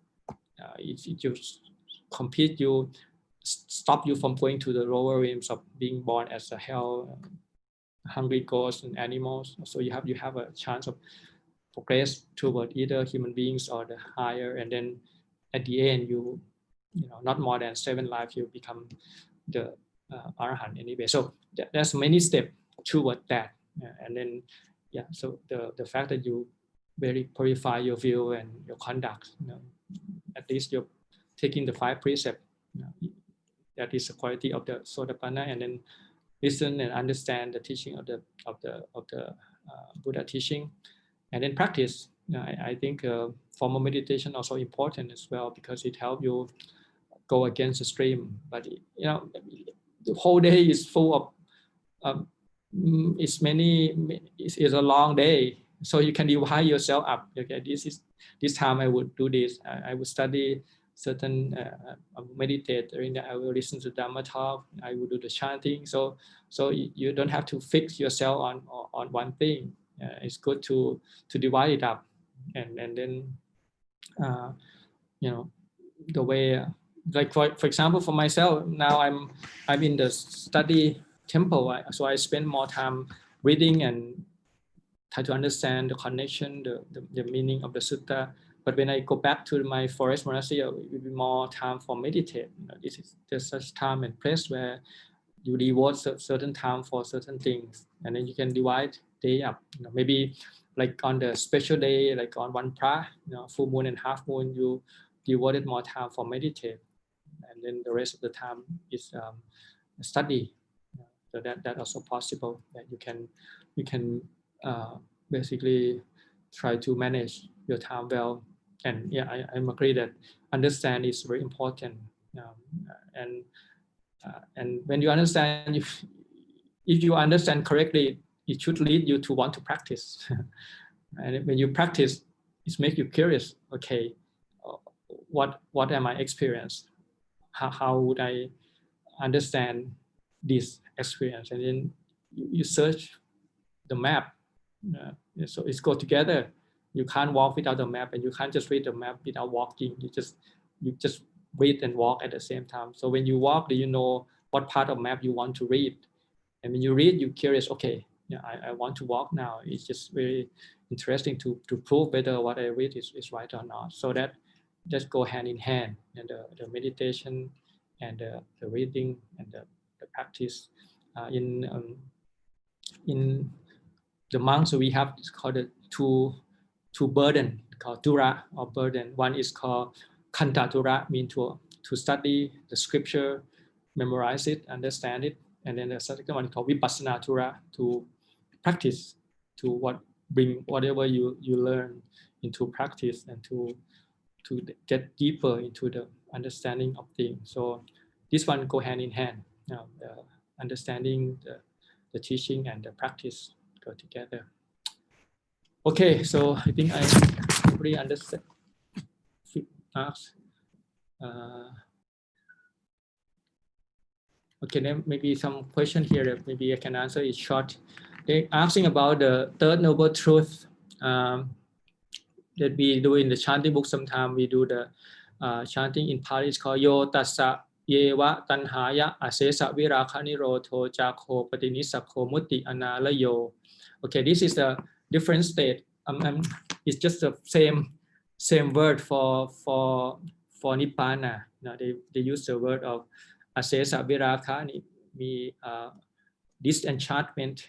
compete you, stop you from going to the lower realms of being born as a hell, hungry ghosts and animals. So you have a chance of progress toward either human beings or the higher, and then at the end you not more than 7 lives you become the arahant anyway. So there's many steps toward that, and then so the fact that you very purify your view and your conduct, at least you're taking the 5 precepts, that is the quality of the Sotapanna, and then listen and understand the teaching of the Buddha teaching, and then practice. I think formal meditation also important as well, because it helps you go against the stream. But the whole day is full of it's a long day, so you can divide yourself up. Okay, this time I would do this. I would study certain meditate. During that I will listen to Dhamma Talk. I will do the chanting. So you don't have to fix yourself on one thing. It's good to divide it up, and then the way, like for example, for myself now, I'm in the study temple, so I spend more time reading and try to understand the connection, the meaning of the sutta. But when I go back to my forest monastery, it will be more time for meditate. There's such time and place where you devote certain time for certain things, and then you can divide day up. Maybe like on the special day, like on one pra, full moon and half moon, you devoted more time for meditate, and then the rest of the time is study. So that also possible, that you can basically try to manage your time well. And I'm agree that understand is very important. And when you understand, if you understand correctly, it should lead you to want to practice. And when you practice, it makes you curious. Okay, what am I experiencing? How would I understand this experience? And then you search the map. So it's go together. You can't walk without the map, and you can't just read the map without walking. You just read and walk at the same time. So when you walk, do you know what part of map you want to read? And when you read, you're curious. Okay, I want to walk now. It's just very interesting to prove whether what I read is right or not. So that just go hand in hand, and the meditation and the reading and the practice. In the monks, we have, it's called the two burden, called dura or burden. One is called kanta dura, mean to study the scripture, memorize it, understand it. And then the second one is called vipassana dura, to practice, to bring whatever you learn into practice, and to get deeper into the understanding of things. So this one go hand in hand. The understanding, the teaching, and the practice go together. Okay, so I think I already understand. Okay, then maybe some question here that maybe I can answer. Is short. They're asking about the third noble truth that we do in the chanting book. Sometimes we do the chanting in Pali. It's called Yo Tassa Yeva Tanhaya Asesa Virakha Nirodho Jakho Patinisakho Mutti Analayo. Okay, this is a different state. It's just the same word for Nibbana. Now they use the word of Asesa Virakha, disenchantment.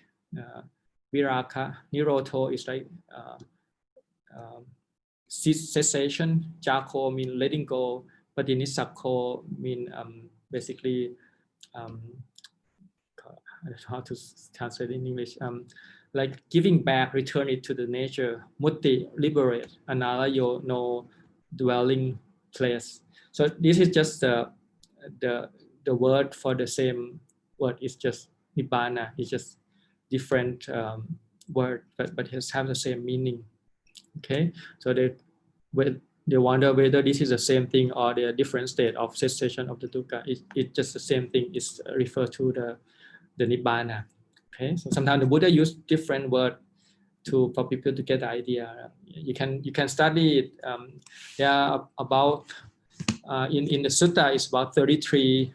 Virakha, Nirodho is like cessation. Jako mean letting go. Patinisakho mean basically I don't know how to translate in English. Like giving back, return it to the nature. Mutti, liberate. Analayo, no dwelling place. So this is just the word for the same word. It's just Nibbana. It's just different word, but it have the same meaning. Okay, so they wonder whether this is the same thing or the different state of cessation of the dukkha. It's just the same thing. It's referred to the Nibbana. Okay, so sometimes the Buddha use different word for people to get the idea. You can study it. About in the sutta is about 33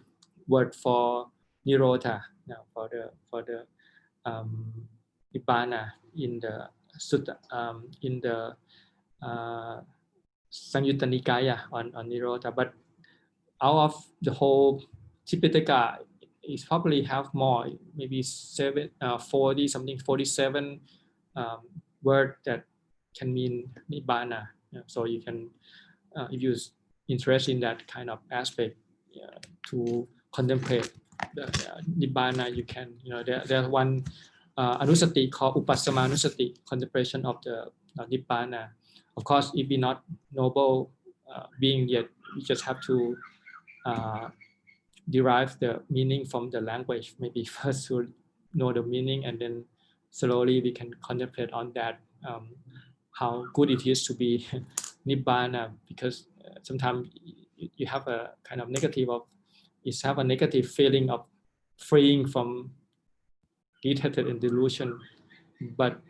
word for Nirodha. For the Nibbana in the sutta, in the Samyutta Nikaya on Nirodha, but out of the whole Tipitaka, it probably have more, maybe 40 something, 47 word that can mean Nibbana. So you can, if you're interested in that kind of aspect, to contemplate the Nibbana, you can, there's one anusati called Upassama Anusati, contemplation of the Nibbana. Of course, if we're not noble being yet, we just have to derive the meaning from the language. Maybe first to know the meaning, and then slowly we can contemplate on that, how good it is to be Nibbana, because sometimes you have a kind of negative feeling of freeing from detachment and delusion, but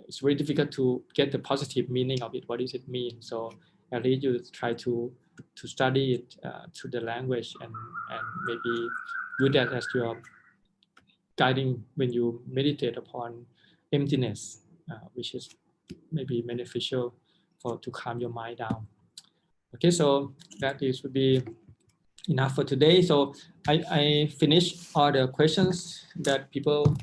it's very difficult to get the positive meaning of it. What does it mean? So at least you try to study it through the language, and maybe use that as your guiding when you meditate upon emptiness, which is maybe beneficial to calm your mind down. Okay, so that would be enough for today. So I finished all the questions that people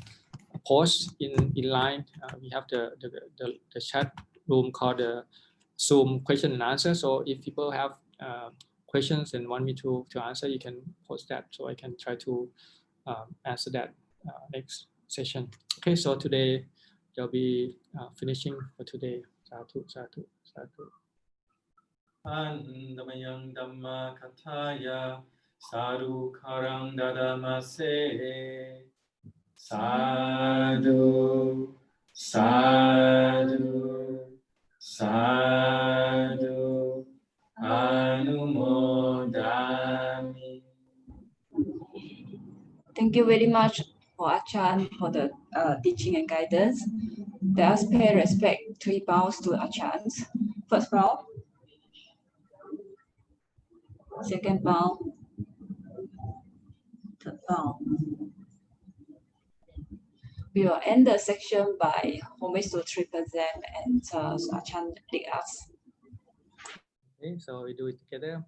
post in line. We have the chat room called the Zoom question and answer. So if people have questions and want me to answer, you can post that, so I can try to answer that next session. Okay, so today they'll be finishing for today. Sadhu, sadhu, sadhu. Andamayang Dhamma Kathaya Sadhu Karang Dadamase. Sadhu, sadhu, sadhu, anumodami. Thank you very much for Ajahn for the teaching and guidance. Let us pay respect 3 bows to Ajahn. First bow, second bow, third bow. We will end the section by homage to triple them, and Ajahn lead us. Okay, so we do it together.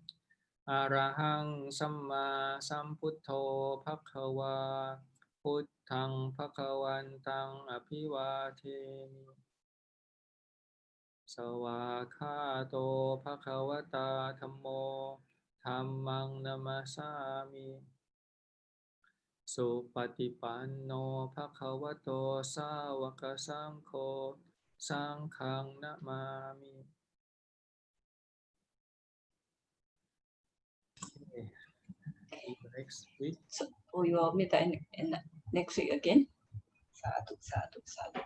Arahang Samma Sambuddho Bhagava Buddhang Bhagavantang Abhivatemi. Sawakhato Bhagavata Dhammo Dhammang Namasami. Supatipanno Bhagavato Sāvaka Sangho Sanghang Namami. Okay. Next week. So we will meet in next week again. Sadhu, sadhu, sadhu.